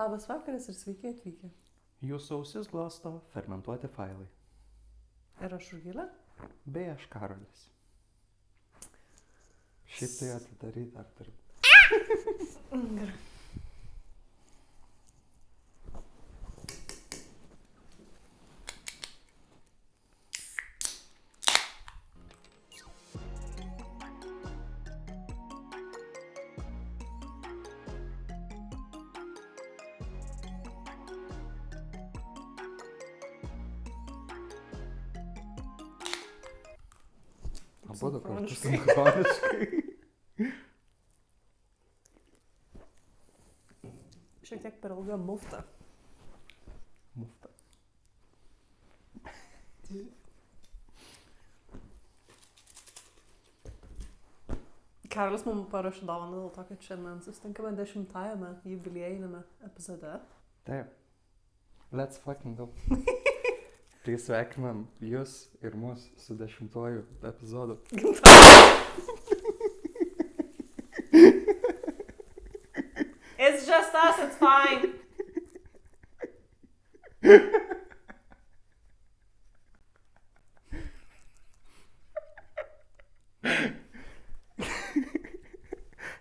Labas vakaras ir sveiki atvykę. Jūsų ausis glosto fermentuoti failai. Ir aš Rugilė. Bei aš Karolis. Šiaip tai atidaryti ar turiu. Gerai. Abudu kartu sinchroniškai. Šiek tiek per ilga mufta. Mufta. Karolis mums parašė dovaną dėl to, kad šiandien susitinkame 10-ajame jubiliejinėme epizode. Taip. Let's fucking go. Tai sveikinam jūs ir mus su 10-uoju epizodu. It's just us, it's fine.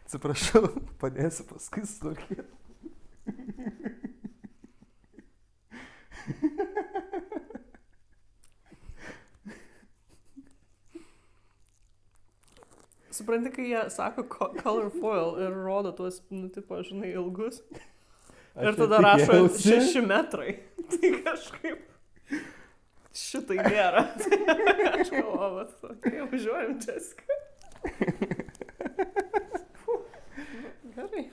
Atsiprašau, padėsiu paskui sutvarkyti. Supranti, kai jie sako color foil ir rodo tuos, tipo, žinai, ilgus. Ir tada rašo 6 metrai. Tai kažkaip šitai nėra. Aš galvoju, kai važiuojam Jessica. Gerai.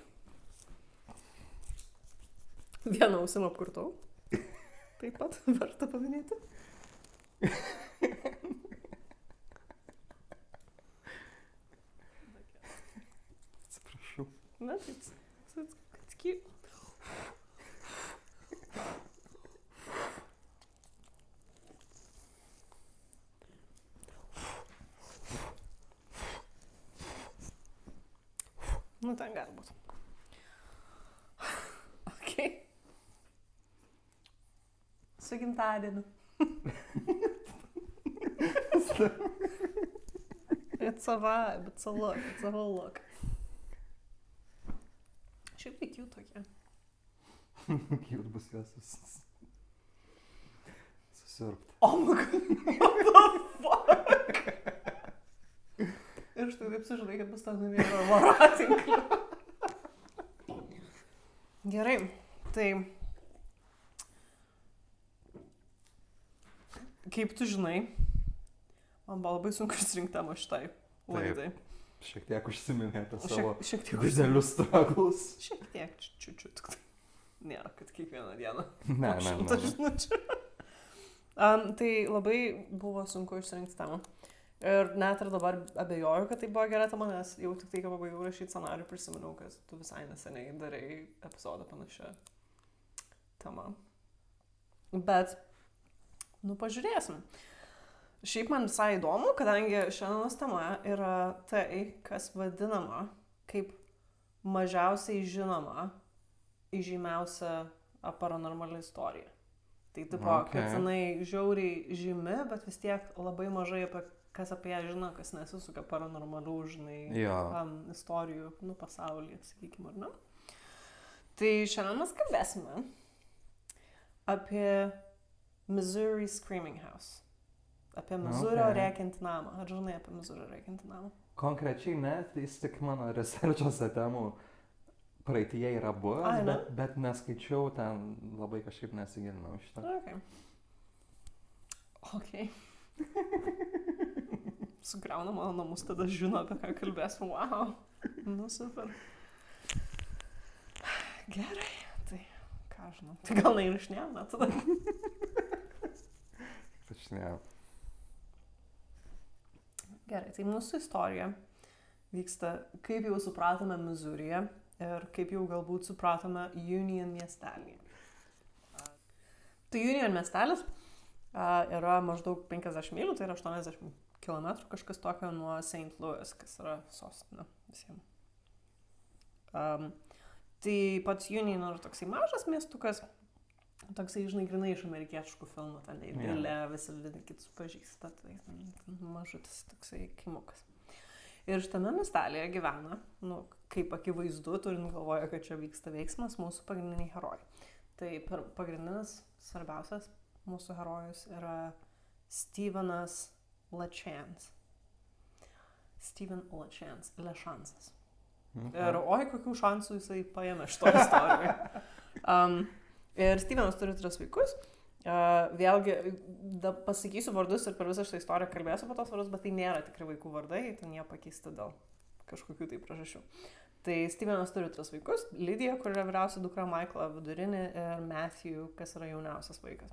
Vieną ausim apkurtau. Taip pat verta paminėti. Atsiprašau. Na, it's cute. Nu, ten gali būt. Okay. Su gimtadieniu. It's a vibe, it's a look, it's a whole look. Šiaip tai cute tokie. Cute bus jos susirpti. Oh my god, what the fuck? Ir štai taip sužinai, kad bus tą nuvyro voratinklių. Gerai, tai kaip tu žinai, man buvo labai sunku išsirinkti temą šitai laidai. Šiek tiek užsiminė apie Šiek savo tiek didelius struggles. Šiek tiek, čiučiut. Nėra, kad kiekvieną dieną. Ne. Žinučių. Tai labai buvo sunku išsirinkti temą. Ir net ir dabar abejoju, kad tai buvo gera tema, nes jau tik tai, kai pabaigiau rašyti scenarijų, prisiminiau, kad tu visai neseniai darai epizodą panašią temą. Bet, pažiūrėsim. Šiaip man visai įdomu, kadangi šiandienos tema yra tai, kas vadinama kaip mažiausiai žinoma įžymiausia paranormali istorija. Tai tipo, kad jinai žiauriai žymi, bet vis tiek labai mažai kas apie ją žino, kas nesisuka paranormalių, žinai, istorijų, pasaulyje, sakykime, ar ne? Tai šiandien mes kalbėsime apie Missouri Screaming House. Apie Misūrio rėkiantį namą. Ar žinai apie Misūrio rėkiantį namą? Konkrečiai ne, tai jis tik mano researchuose temų praeityje yra buvęs, bet neskaičiau, ten labai kažkaip nesigilinau šitą. Okay. Sugriauna mano namus, tada žino, apie ką kalbėsim. Wow. Nu, super. Gerai, tai ką žinau. Tai gal neįrašinėjom, ne tada? Įrašinėjom. Gerai, tai mūsų istorija vyksta, kaip jau supratome Misūryje ir kaip jau galbūt supratome Union miestelyje. Tai Union miestelis yra maždaug 50 mylių, tai yra 80 km, kažkas tokio nuo St. Louis, kas yra sostinė visiems. Tai pats Union yra toksai mažas miestukas, toksai, žinai, grinai iš amerikietiškų filmų, ten idilė, visi kitus pažįsta, tai mažutis toksai kimukas. Ir šitame miestelėje gyvena, kaip akivaizdu, turint galvoje, kad čia vyksta veiksmas, mūsų pagrindiniai herojai. Tai pagrindinis, svarbiausias mūsų herojus yra Stevenas LeChance. Steven LeChance. Ir kokių šansų jisai paėmė šitoje istorijoje. Ir Stevenas turi 3 vaikus. Vėlgi, pasakysiu vardus ir per visą šitą istoriją kalbėsiu apie tos vardus, bet tai nėra tikri vaikų vardai, ten jie pakeisti dėl kažkokių tai priežasčių. Tai Stevenas turi 3 vaikus. Lydia, kur yra vyriausia dukra, Michaela vidurinė ir Matthew, kas yra jauniausias vaikas.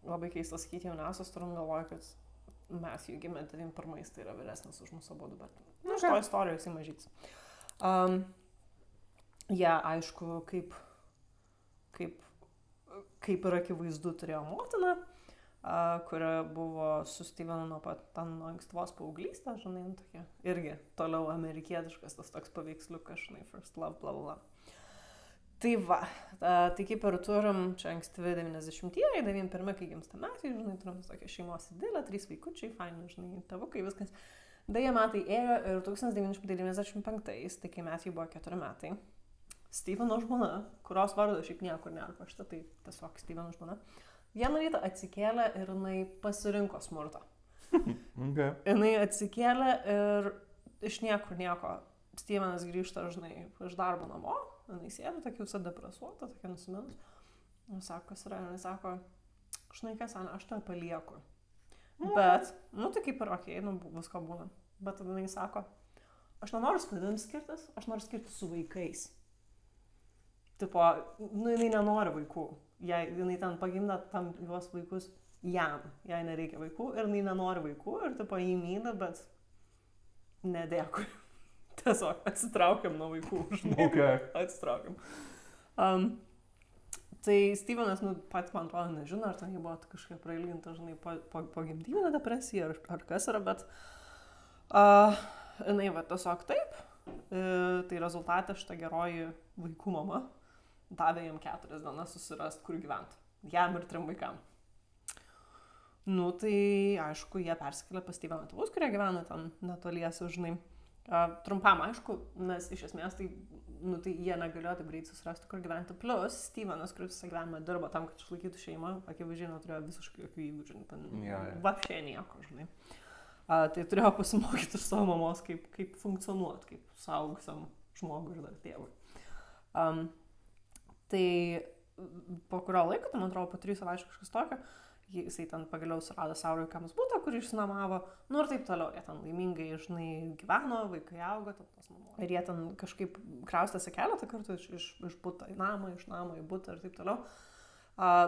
Labai keista sakyti jauniausias, turim galvoju, kad Matthew gimė 91, tai yra vyresnis už mūsų abudu, bet šito istorijoje jisai mažytis. Aišku, kaip ir akivaizdu turėjo motiną, kuri buvo su Stevenu nuo pat ten ankstyvos paauglystės, žinai, tokia irgi toliau amerikietiškas tas toks paveiksliukas, žinai, first love, bla bla. Tai va, tai kaip ir turim čia ankstyvi 90-ieji, 91, kai gimsta Matthew, žinai, turim tokią šeimos idilę, 3 vaikučiai, faini, žinai, tėvukai, viskas. Deja, metai ėjo ir 1995, tai kai Matthew buvo 4 metai, Steveno žmona, kurios vardo šiaip niekur nėra, tai tiesiog Steveno žmona, vieną rytą atsikėlė ir jinai pasirinko smurtą. Okay. Jinai atsikėlė ir iš niekur nieko. Stevenas grįžta, žinai, iš darbo namo, jinai sėda, tokia visą depresuota, tokia nusiminus. Jis sako, kas yra, jinai sako, žinai, kas, Ana, aš tave palieku. Bet, tai kaip ir okei, visko būna. Bet tada jinai sako, aš nenoriu su tavim skirtis, aš noriu skirtis su vaikais. Tipo, jinai nenori vaikų. Jinai ten pagimda tam juos vaikus jam, jai nereikia vaikų ir jinai nenori vaikų ir tipo jį myli, bet nedėkui. Tiesiog atsitraukiam nuo vaikų, žinai. Okay. Atsitraukiam. Tai Stevenas, pats man atrodo nežino, ar ten jį buvo kažkaip prailginta, žinai, po gimdyvinę depresiją, ar kas yra, bet jinai va tiesiog taip. Tai rezultatė šitą geroji vaikų mama davė jam 4 dienas susirast, kur gyventi. Jam ir 3 vaikam. Tai aišku, jie persikėlė pas Steveno tėvus, kurie gyvena ten netoliese, žinai. Trumpam, aišku, nes iš esmės tai jie negalėjo taip greit susirasti, kur gyventi. Plus, Stevenas, kuris visą gyvenimą dirbo tam, kad išlaikytų šeimą, akivaizdžiai neturėjo visiškai jokių įgūdžių, vapšė nieko, žinai. Tai turėjo pasimokyti iš savo mamos, kaip funkcionuoti, kaip suaugusiam žmogui ir dar tėvui. Tai po kurio laiko, tai man atrodo, po 3 savaičių kažkas tokio, jisai ten pagaliau surado savo vaikams butą, kurį išsinuomavo, ir taip toliau. Jie ten laimingai, žinai, gyveno, vaikai augo, tos mamos. Ir jie ten kažkaip kraustėsi keletą kartų iš buto į namą, iš namo į butą ir taip toliau.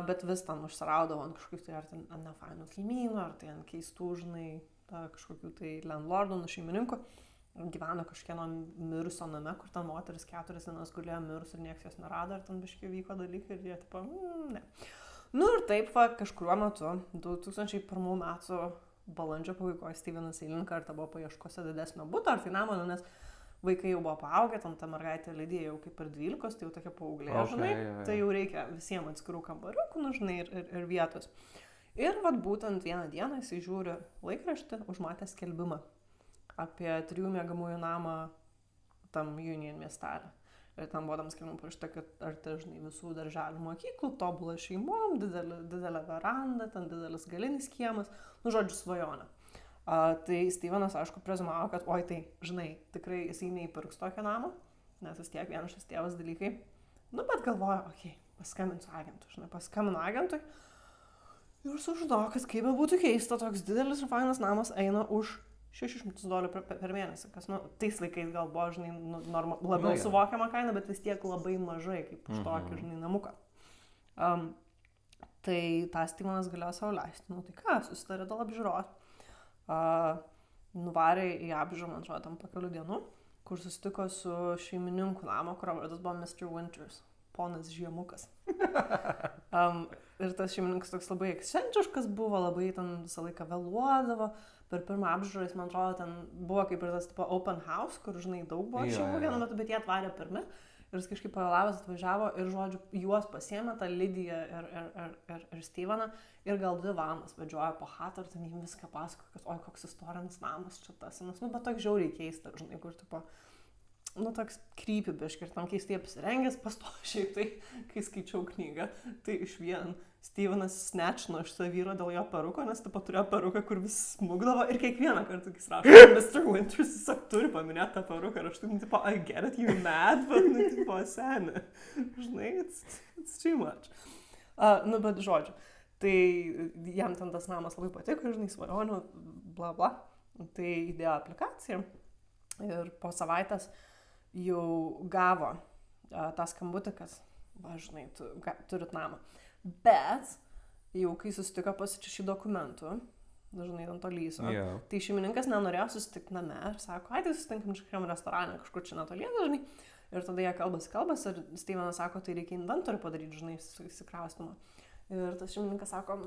Bet vis ten užsiraudavo ant kažkokių tai ar ten ant nefainų kaimynų, ar tai ant keistų, žinai, kažkokių tai landlordų, šeimininkų. Gyveno kažkieno mirusio name, kur ten moteris 4 dienas gulėjo mirus ir niekas jos nerado, ar ten biškai vyko dalykai ir jie tipo, ne. Ir taip, kažkuriuo metu, 2001 metų balandžio pabaigoje Stevenas eilinį kartą buvo paieškose didesnio buto, ar tai namo, nes vaikai jau buvo paaugę, ta mergaitė Lidija jau kaip ir 12, tai jau tokia paauglė, žinai, tai jau reikia visiems atskirų kambariukų, žinai, ir vietos. Ir būtent vieną dieną jisai žiūri laikraštį, užmatė skelbimą apie 3 miegamųjų namą tam Union miestelį. Ir ten buvo tam skelbimų parašyta, kad arti, žinai, visų darželių mokyklų, tobulą šeimom, didelė veranda, ten didelis galinis kiemas, žodžiu, svajonė. Tai Stevenas, aišku, prezumavo, kad, tai, žinai, tikrai jisai neįpirks tokio namo, nes vis tiek vienišas tėvas dalykai. Bet galvoja, paskambinsiu agentui, žinai, paskambino agentui ir sužinojo, kad kaip būtų keista, toks didelis ir fainas namas eina už $600 per mėnesį, kas, tais laikais gal buvo, žinai, labiau suvokiama kaina, bet vis tiek labai mažai, kaip už tokį, žinai, namuką. Tai tą Stevenas galėjo savo leisti. Tai ką, susitarė dėl apžiūros. Nuvarė į apžiūrą, man atrodo, tam po kelių dienų, kur susitiko su šeimininku namo, kurio vardas buvo Mr. Winters. ponas Žiemukas. Ir tas šeimininkas toks labai ekscentriškas buvo, labai ten visą laiką vėluodavo. Per pirmą apžiūrą, man atrodo, ten buvo kaip ir tas tipo open house, kur, žinai, daug buvo šeimų vienu metu, bet jie atvarė pirmi. Ir jis kažkaip pavėlavęs atvažiavo ir, žodžiu, juos pasiėmė, tą Lidiją ir Steveną, ir gal 2 valandas vedžiojo po chatą, ir ten jiem viską pasako, kad, oi, koks istorinis namas čia tas. Nu, bet toks žiauriai keista, žinai, kur, tipo, nu, toks creepy biškai, ir tam keistai apsirengęs, pasto šiaip tai, kai skaičiau knygą, tai iš vien Stevenas snatchino iš savo vyro dėl jo peruko, nes taip pat turėjo peruką, kur vis smugdavo, ir kiekvieną kartą, kai jis rašo, Mr. Winters tiesiog turi paminėti tą peruką, ir aš taip, tipo, I get it, you mad, bet, nu, tipo, seni, žinai, it's too much. Nu, bet žodžiu, tai jam ten tas namas labai patiko, žinai, svarionių, bla bla, tai įdėjo aplikaciją ir po savaitės jau gavo tą skambutį, kas, va, žinai, turit namą. Bet jau kai susitiko pasičišį dokumentų, dažnai ant to lyso, tai šeimininkas nenorėjo susitikti name ir sako, ai, tai susitinkam kažkokiam restorane, kažkur čia netolienė, žinai. Ir tada jie kalbas ir Stevenas sako, tai reikia inventorių padaryti, žinai, įsikraustimą. Ir tas šeimininkas sako,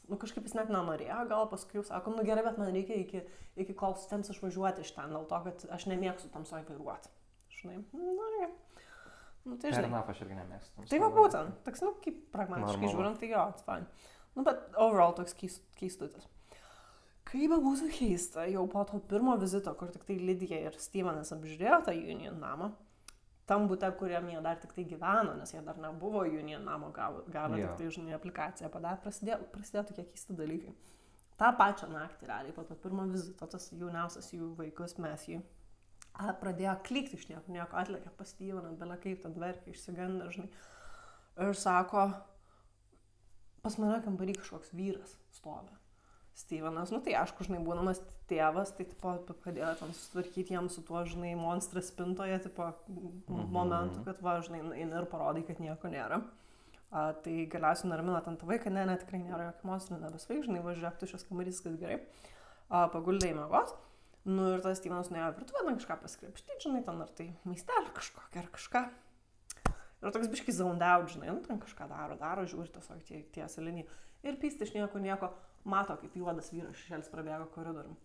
nu kažkaip jis net nenorėjo, gal paskui jau sako, nu gerai, bet man reikia iki kol susitens išvažiuoti iš ten, dėl to, kad aš nemėgstu tamsoj vairuoti. Žinai, nu, tai žinai. Pernaf aš irgi nemėgstu. Tai va būtent, toks, nu, kaip pragmatiškai žiūrint, tai jo, it's fine. Nu, bet overall toks keistutis. Kaip būtų keista, jau po to pirmo vizito, kur tik tai Lidija ir Stevenas apžiūrėjo tą Union namą, tam bute, kuriam jie dar tik tai gyveno, nes jie dar nebuvo Union namo gavo tik tai, žinai, aplikaciją padarė, prasidėjo tokie keisti dalykai. Ta pačią naktį, realiai, po to pirmo vizito, tas jauniausias jų vaikus Matthew pradėjo klykti iš nieko, atlėkė pas Steveną, belė kaip ten verkė, išsigandė, žinai. Ir sako, pas mane kambarį kažkoks vyras stovi. Stevenas, nu tai aišku, žinai, būdamas tėvas, tai tipo padėjo ten susitvarkyti jam su tuo, žinai, monstras spintoje, tipo momentu, kad va, žinai, eini ir parodai, kad nieko nėra. Tai galiausiai nuramino ten tą vaiką, ne, tikrai nėra jokio monstro, nebesvaig, žinai, važiuok, tu šios kambarys, kad gerai. Paguldė į miegot. Nu ir tas Stevenas nuėjo virtuvę, kažką paskrepštyti, žinai, ten ar tai maistelį kažkokią ar kažką. Ir toks biškis zoned out, žinai, nu ten kažką daro, žiūri tiesiog tiesą liniją. Ir pysti iš nieko, mato, kaip juodas vyras šešėlis prabėgo koridorium.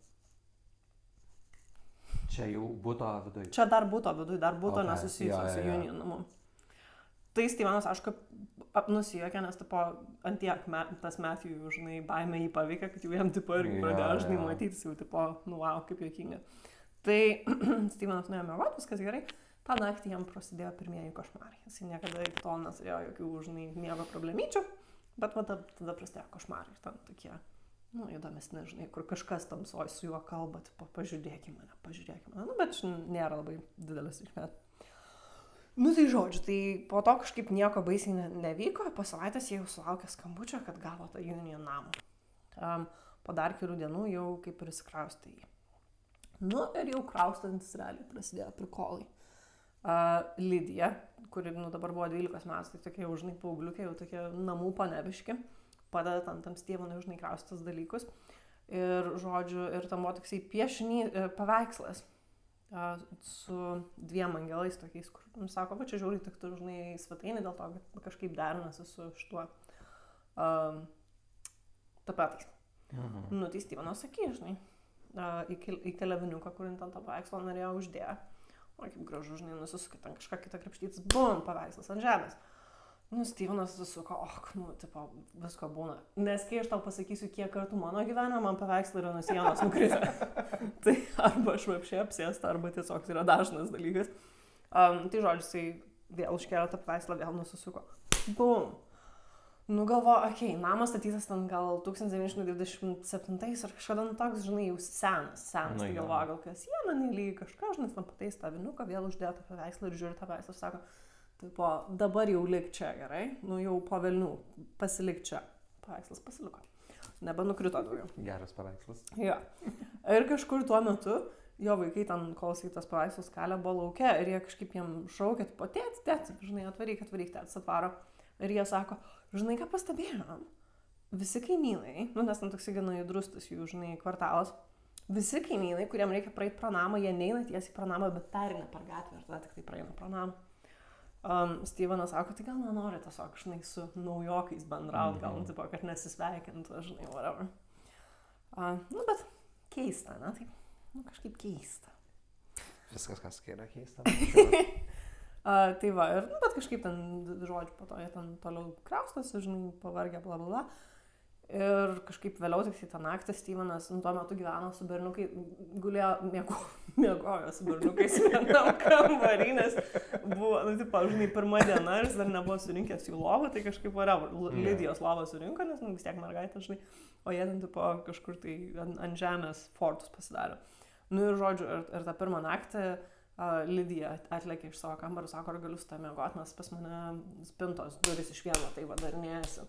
Čia jau buto viduje. Čia dar buto viduje, nesusijusio su Union namu. Tai Stevenas, aišku, nusijuokė, nes tipo antiek tas Matthew, žinai, baimė jį paveikė, kad jau jam tipo irgi pradėjo, žinai, matytis jau tipo, nu wow, kaip juokinga. Tai Stevenas nuėjo miegoti, viskas gerai. tą naktį jam prasidėjo pirmieji košmarai. Jis niekada iki tol neturėjo jokių, žinai, miego problemyčių, bet tada prasidėjo košmarai. Ir ten tokie, įdomesni, žinai, kur kažkas tamsoj su juo kalba, tipo, pažiūrėkime mane. Bet nėra labai didelis reikmės. Tai žodžiu, tai po to kažkaip nieko baisiai nevyko, po savaitės jie jau sulaukė skambučio, kad gavo tą Union namą. Po dar kelių dienų jau kaip ir įsikraustė jį. Ir jau kraustantis realiai prasidėjo prikolai. Lidija, kuri dabar buvo 12 metų, tai tokie jau, žinai, paaugliukė, jau tokie namų panebiški, padeda tam Stevenui, žinai, kraustytas dalykus. Ir, žodžiu, ir tam buvo toksai paveikslas su 2 angelais tokiais, kur, sako, va čia žiūri, tik tu, žinai, svetainį dėl to, kad kažkaip derinasi su šituo tapetais. Tai Stevenas sakė, žinai, į keleviniuką, kur ant tą paveikslą norėjo uždėję. O kaip gražu, žinai, nusisukai ten kažką kitą krepštytis, bum, paveikslas ant žemės. Stevenas susuko, tipo, visko būna. Nes kai aš tau pasakysiu, kiek kartų mano gyvenime, man paveikslai yra nuo sienos nukritę. Tai arba aš vapšiai apsėsta, arba tiesiog tai yra dažnas dalykas. Tai žodžiu, jisai vėl užkėlė tą paveikslą, vėl nusisuko. Bum. Galvoju, namas statytas ten gal 1927 ar kažkada toks, žinai, jau senas. Tai galvoju, gal kas siena nelygi kažką, žinai, ten patais tą viniuką, vėl uždėjo tą paveikslą ir žiūri tą paveikslą ir sako, tipo, dabar jau lik čia, gerai? Jau po velnių, pasilik čia. Paveikslas pasiliko. Nebenukrito daugiau. Geras paveikslas. Jo. Ir kažkur tuo metu jo vaikai ten, kol jisai tas paveikslas kalė, buvo lauke ir jie kažkaip jiem šaukė, tipo, tėti, žinai, atvaryk, tėtis atvaro. Ir jie sako, žinai, ką pastebėjom? Visi kaimynai, nes ten toksai gana judrustas jų, žinai, kvartalas, visi kaimynai, kuriem reikia praeiti pro namą, jie neina tiesiai pro namą, bet pereina per gatvę ir tada tik tai praeina pro namą. Stevenas sako, tai gal nenori tiesiog, žinai, su naujokais bendrauti, gal, tipo, kad nesisveikintų, žinai, whatever. Nu, bet keista, ne, tai, nu, kažkaip keista. Viskas, kas yra keista. Tai va, ir, nu, bet kažkaip ten, žodžiu, po to jie ten toliau kraustosi, žinai, pavargę, bla, bla, bla. Ir kažkaip vėliau tik tą naktį Stevenas, nu, tuo metu gyveno su berniukai, gulėjo, miegojo su berniukais vienam kambarį, nes buvo, nu, tipo, žinai, pirma diena ir jis dar nebuvo surinkęs jų lovą, tai kažkaip whatever, Lidijos lovą surinko, nes, nu, vis tiek mergaitė, žinai, o jie ten, tipo, kažkur tai ant žemės fortus pasidarė. Nu ir, žodžiu, ir tą pirmą naktį Lidija atlėkė iš savo kambarį, sako, ar galiu su tą miegoti, nes pas mane spintos duris iš vieno, tai vadarinėjasi.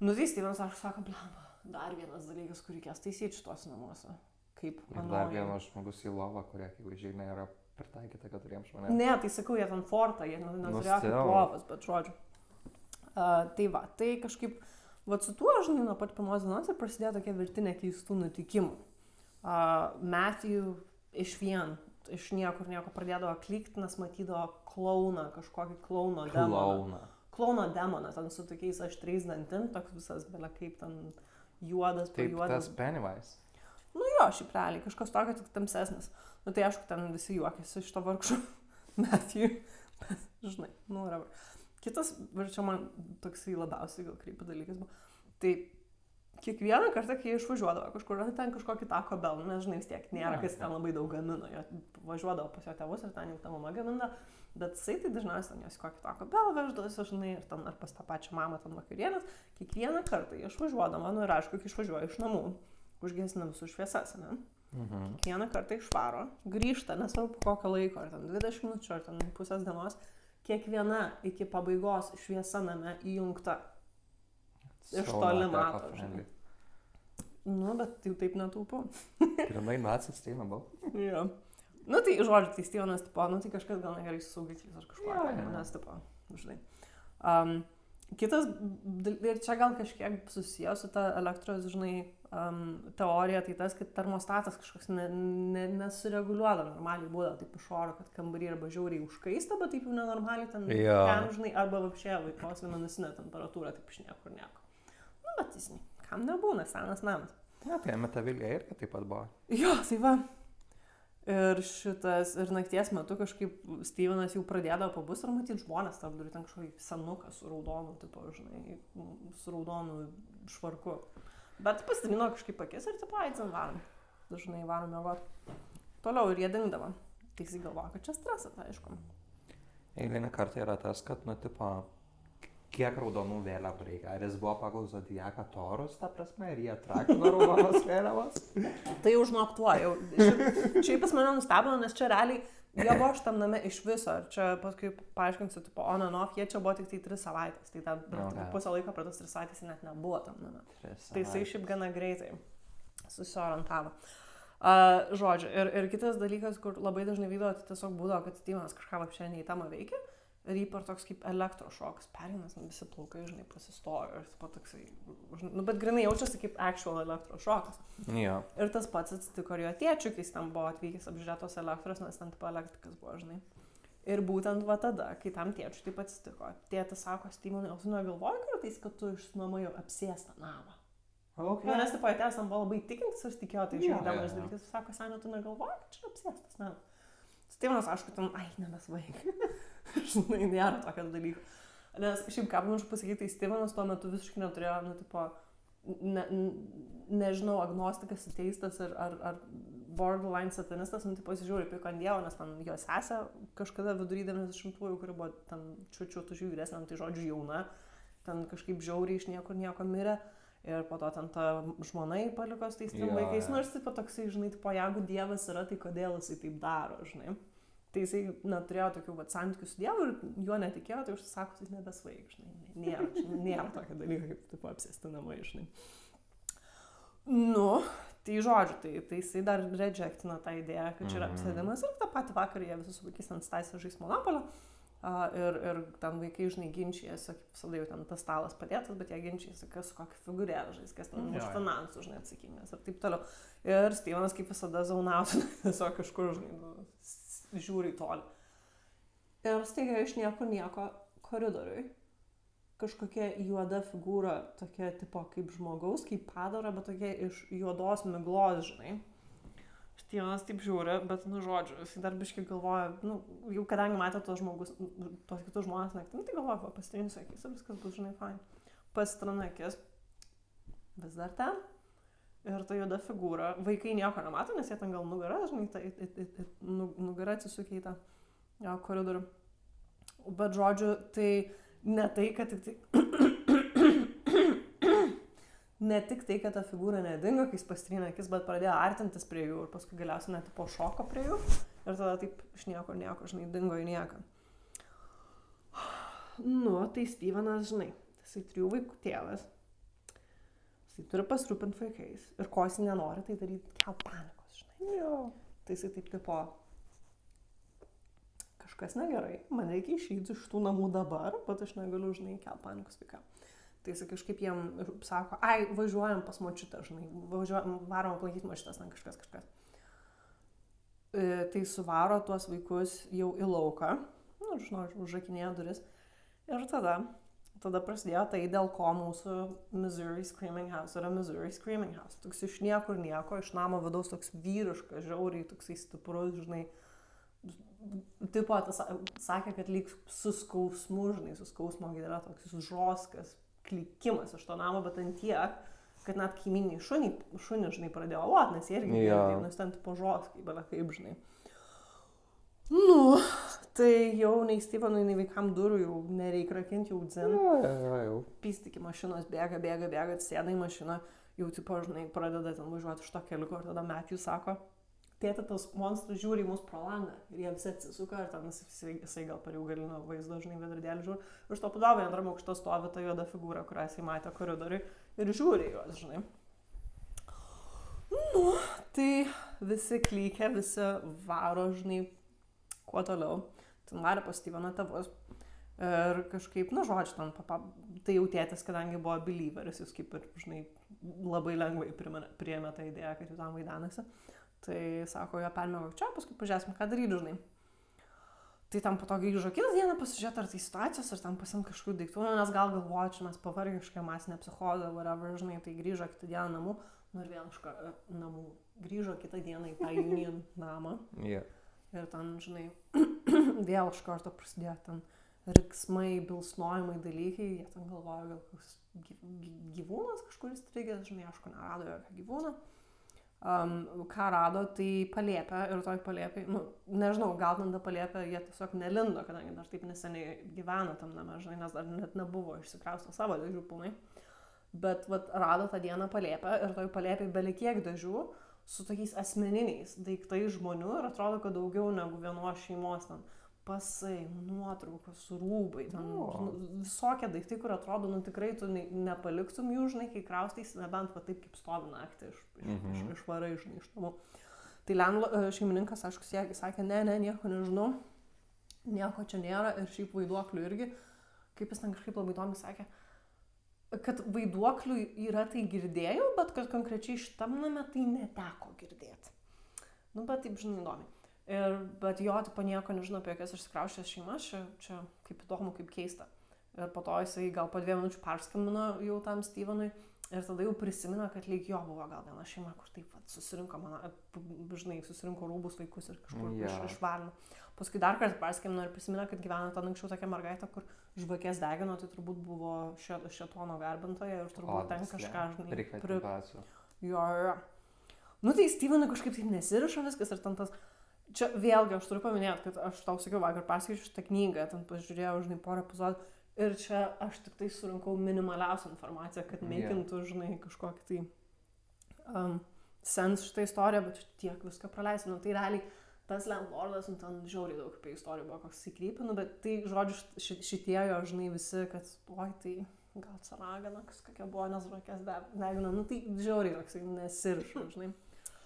Nu, tai Stevenas sako, blamba, dar vienas dalykas, kurį reikės taisyti šitos namuose. Kaip ir dar vienas žmogus į lovą, kurie, kaip žinia, yra pritaikyta 4 žmonėms. Ne, tai sakau, jie ten fortą, jie neturėjo kaip lovas, bet žodžiu. Tai va, tai kažkaip, va su tuo, žinai, nuo pat pirmos dienos ir prasidėjo tokia virtinė keistų nutikimų. Matthew iš nieko pradėdavo klykti, nes matydavo klauną, kažkokį klauno demoną. Klauno demoną, ten su tokiais aštriais dantim, toks visas belia kaip ten juodas, pajuodas. Taip, tas Pennywise. Nu jo, šiaip realiai, kažkas tokio tik tamsesnis. Nu tai aišku, ten visi juokėsi iš to vargšo Matthew, bet žinai, nu whatever. Kitas, ir čia man toksai labiausiai gal kreipia dalykas buvo, tai kiekvieną kartą, kai išvažiuodavo kažkur, ten kažkokį Taco Bell, nes žinai, vis tiek nėra, kas ten labai daug gamino, jo važiuodavo pas jo tėvus ir ten jau ta mama gamina. Bet jisai tai dažniausiai ten jos kokį Taco Bell veždavosi, žinai, ir ten ar pas tą pačią mamą ten vakarienės. Kiekvieną kartą išvažiuodama, nu ir aišku, kai išvažiuoja iš namų, užgesina visus šviesas, ne? Kiekvieną kartą išvaro, grįžta, nesvarbu kokio laiko, ar ten 20 minučių, ar ten pusės dienos, kiekviena iki pabaigos šviesa name įjungta. Iš toli mato, žinai. Nu, bet jau taip netaupu. Grinai non-sustainable. Jo. Nu tai, žodžiu, tai Stevenas, tipo, nu tai kažkas gal negerai su saugikliais ar kažkuo, nes, tipo, žinai. Kitas, ir čia gal kažkiek susijęs su ta elektros, žinai, teorija, tai tas, kad termostatas kažkoks nesureguliuoda normaliai būdavo, taip iš oro, kad kambarį arba žiauriai užkaista, bet taip jau nenormaliai ten, žinai, arba vapšė vaikos minusinė temperatūra, taip iš niekur nieko. Nu, bet jis, kam nebūna, senas namas. Ne, tai Metavilija irgi taip pat buvo. Jo, tai va. Ir šitas, ir nakties metu kažkaip Stevenas jau pradėdavo pabus ir matyti žmonės, tarp durų ten kažkokį senuką su raudonu, tipo, žinai, su raudonu švarku. Bet pasidalino kažkaip akis ir tipo, aidzam varom. Dažnai varom miegot. Toliau ir jie dingdavo. Tai jis galvoja, kad čia stresas, aišku. Eilinį kartą yra tas, kad, nu, tipo, kiek raudonų vėliavų reikia. Ar jis buvo pagal zodiaką Taurus, ta prasme, ir jie trakino raudonos vėliavos? Tai jau žinok tuo, jau. Šiaip pas mane nustebino, nes čia realiai jie buvo šitam name iš viso. Ir čia paskui paaiškinsiu, tipo, on and off, jie čia buvo tik tai 3 savaitės. Tai ta pusę laiko prie tos 3 savaitės net nebuvo tam name. Tai jisai šiaip gana greitai susiorientavo. Žodžiu, ir kitas dalykas, kur labai dažnai vykdavo, tai tiesiog būdavo, kad Stevenas kažką apšiai į temą veikia. Ir ypač toks kaip elektrošokas, perinas, visi plaukai, žinai, pasistojo ir taip toksai, nu, bet grinai jaučiasi kaip actual elektrošokas. Jo. Ir tas pats atsitiko ir jo tėčiui, kai jis ten buvo atvykęs apžiūrėtos elektros, nes ten tipo elektrikas buvo, žinai. Ir būtent va tada, kai tam tėčiui taip atsitiko, tėtis sako, Stevenai, o tu negalvoji kartais, kad tu išsinuomoji apsėstą namą? Okay. Nes tipo tėtis tam buvo labai tikintis, aš tikėjau, tai žindamas dalykas, sako, senė, tu negalvoji, kad čia apsėstas namas? Stevenas, aišku, ten, nebesvaik. Žinai, nėra tokio dalyko. Nes šiaip ką pamiršau pasakyti, tai Stevenas tuo metu visiškai neturėjo, nu, tipo, nežinau, agnostikas, ateistas ar borderline satanistas, nu, tipo, jis žiūri pyko ant Dievo, nes ten jo sesė kažkada vidury 90-ųjų, kuri buvo ten čiučiu vyresnė, tai žodžiu jauna, ten kažkaip žiauriai iš nieko mirė. Ir po to ten ta žmona paliko su tais 3 vaikais. Nu, ir jis taip toksai, žinai, tipo, jeigu Dievas yra, tai kodėl jisai taip daro, žinai. Tai jisai neturėjo tokių santykių su Dievu ir juo netikėjo, tai užsisako, jis nebesvaik, žinai. Nėra tokio dalyko, kaip tipo apsėsti namai, žinai. Nu, tai žodžiu, tai jisai dar rejectina tą idėją, kad čia yra apsėdimas. Ir tą patį vakarą jie visus vaikais ant staisė žais Monopolio. Ir ten vaikai, žinai, ginčijasi, kaip visada jau ten tas stalas padėtas, bet jie ginčijasi, kas su kokia figūrėlė žais, kas ten už finansų, žinai, atsakingas ir taip toliau. Ir Stevenas kaip visada zaunautų, tiesiog kažkur, žinai, žiūri į tolį. Ir staiga iš niekur nieko koridoriui. Kažkokia juoda figūra, tokia tipo kaip žmogaus, kaip padara, bet tokia iš juodos miglos, žinai. Stevenas taip žiūri, bet, nu, žodžiu, jis dar biškai galvoja, nu, jau kadangi matė tos kitus žmonės naktį, nu, tai galvoja, pasitrinsiu akis, viskas bus, žinai, fine. Pasitrina akis, vis dar ten, ir ta juoda figūra, vaikai nieko nemato, nes jie ten gal nugarą, žinai, nugarą atsisukia į tą koridorių. Bet, žodžiu, tai ne tai, kad tik tai... Ne tik tai, kad ta figūra nedingo, kai jis pastrina akis, bet pradėjo artintis prie jų ir paskui galiausiai net po šoko prie jų ir tada taip iš nieko, žinai, dingo į nieką. Nu, tai Stevenas, žinai, jisai 3 vaikų tėvas, jisai turi pasirūpinti vaikais ir ko jis nenori, tai daryti kelt panikos, žinai. Jo. Tai jisai taip tipo, kažkas negerai, man reikia išeiti iš tų namų dabar, bet aš negaliu, žinai, kelt panikos vaikam. Tai jis kažkaip jiem sako, ai, važiuojam pas močiutę, žinai, varom aplankyti močiutės, ten kažkas. Tai suvaro tuos vaikus jau į lauką, nu, žinau, užrakinėjo duris. Ir tada prasidėjo tai, dėl ko mūsų Missouri Screaming House yra Missouri Screaming House. Toks iš niekur nieko, iš namo vidaus toks vyriškas, žiauriai, toksai stiprus, žinai. Tipo, sakė, kad lyg su skausmu, žinai, su skausmo gydėra toks žoskas. Klikimas iš to namo, bet ant tiek, kad net kaiminiai šunį, žinai, pradėjo lot, nes jie irgi girdėjo, nes ten tipo žoskai, bet kaip, žinai. Nu, tai jau nei Stevenui, nei vaikam durų jau nereikia rakinti, jau dzin. Jau. Pystik į mašinos, bėga, atsėda į mašiną, jau tipo, žinai, pradeda ten važiuoti iš to keliuko ir tada Matthew sako, tėti, tas monstras žiūri į mus pro langą ir jie visi atsisuka ir ten jisai gal per jau galinio vaizdo, žinai, vedardėlį žiūri. Ir iš to padovai antrame aukšte stovi ta juoda figūra, kurią jisai matė koridoriui ir žiūri juos, žinai. Nu, tai visi klykia, visi varo, žinai, kuo toliau. Ten varė pas Steveno tėvus. Ir kažkaip, nu, žodžiu, ten tai jau tėtis, kadangi buvo believeris, jis kaip ir, žinai, labai lengvai priėmė tą idėją, kad jų tam vaidenasi. Tai sako, jo permėgo čia, paskui pažiūrėsim, ką daryti, žinai. Tai tam po to grįžo kitą dieną pasižiūrėti, ar tai situacijos, ar tam pasiimti kažkokių daiktų, nes gal galvoja, čia mes pavargę kažkokią masinę psichozę, whatever, žinai, tai grįžo kitą dieną namų, nu ir vėl namų, grįžo kitą dieną į tą Union namą. Yeah. Ir ten, žinai, vėl iš karto prasidėjo ten riksmai, bilsnojimai dalykai, jie ten galvoja, gal koks gyvūnas kažkur įstrigęs, žinai, aišku, nerado jokio gyvūno. Ką rado, tai palėpė ir toj palėpė, nu, nežinau, gal ten ta palėpė, jie tiesiog nelindo, kadangi dar taip neseniai gyvena tam name, žinai, nes dar net nebuvo išsikraustę savo dėžių pilnai. Bet vat, rado tą dieną palėpę ir toj palėpė belikiek dėžių su tokiais asmeniniais daiktais žmonių ir atrodo, kad daugiau negu vienos šeimos ten. Pasai, nuotraukos, rūbai, ten visokie daiktai, kur atrodo, nu tikrai tu nepaliktum jų, žinai, kai kraustaisi, nebent va taip kaip stovi naktį išvarai, žinai, iš namų. Tai šeimininkas, aišku, sakė, ne, nieko nežinau, nieko čia nėra ir šiaip vaiduoklių irgi, kaip jis ten kažkaip labai įdomiai sakė, kad vaiduoklių yra tai girdėjau, bet kad konkrečiai šitam name tai neteko girdėti. Nu, bet taip, žinai, įdomiai. Bet jo, tipo, nieko nežino apie jokias išsikraustęs šeimas, čia kaip įdomu, kaip keista. Ir po to jisai gal po 2 minučių perskambino jau tam Stevenui ir tada jau prisimena, kad lyg jo buvo gal viena šeima, kur taip susirinko, žinai, susirinko rūbus vaikus ir kažkur išvarino. Paskui dar kartą perskambino ir prisimena, kad gyvena ten anksčiau tokia mergaitė, kur žvakės degino, tai turbūt buvo šėtono garbintoja ir turbūt ten kažką, žinai, jo. Nu tai Stevenui kažkaip taip nesiriša viskas ir ten tas. Čia vėlgi aš turiu paminėti, kad aš tau sakiau vakar perskaičiu šitą knygą, ten pažiūrėjau, žinai, porą epizodų ir čia aš tik tai surinkau minimaliausią informaciją, kad meikintų, žinai, kažkokį tai sens šitą istoriją, bet tiek viską praleisiu. Nu, tai realiai tas landlordas, nu, ten žiauriai daug apie istoriją buvo koks įkrypinu, bet tai, žodžiu, šitie jo, žinai, visi, kad, oi, tai gal čia ragana, kažkokia buvo, nes žvakės degino, nu, tai žiauriai toksai nesiriša, žinai.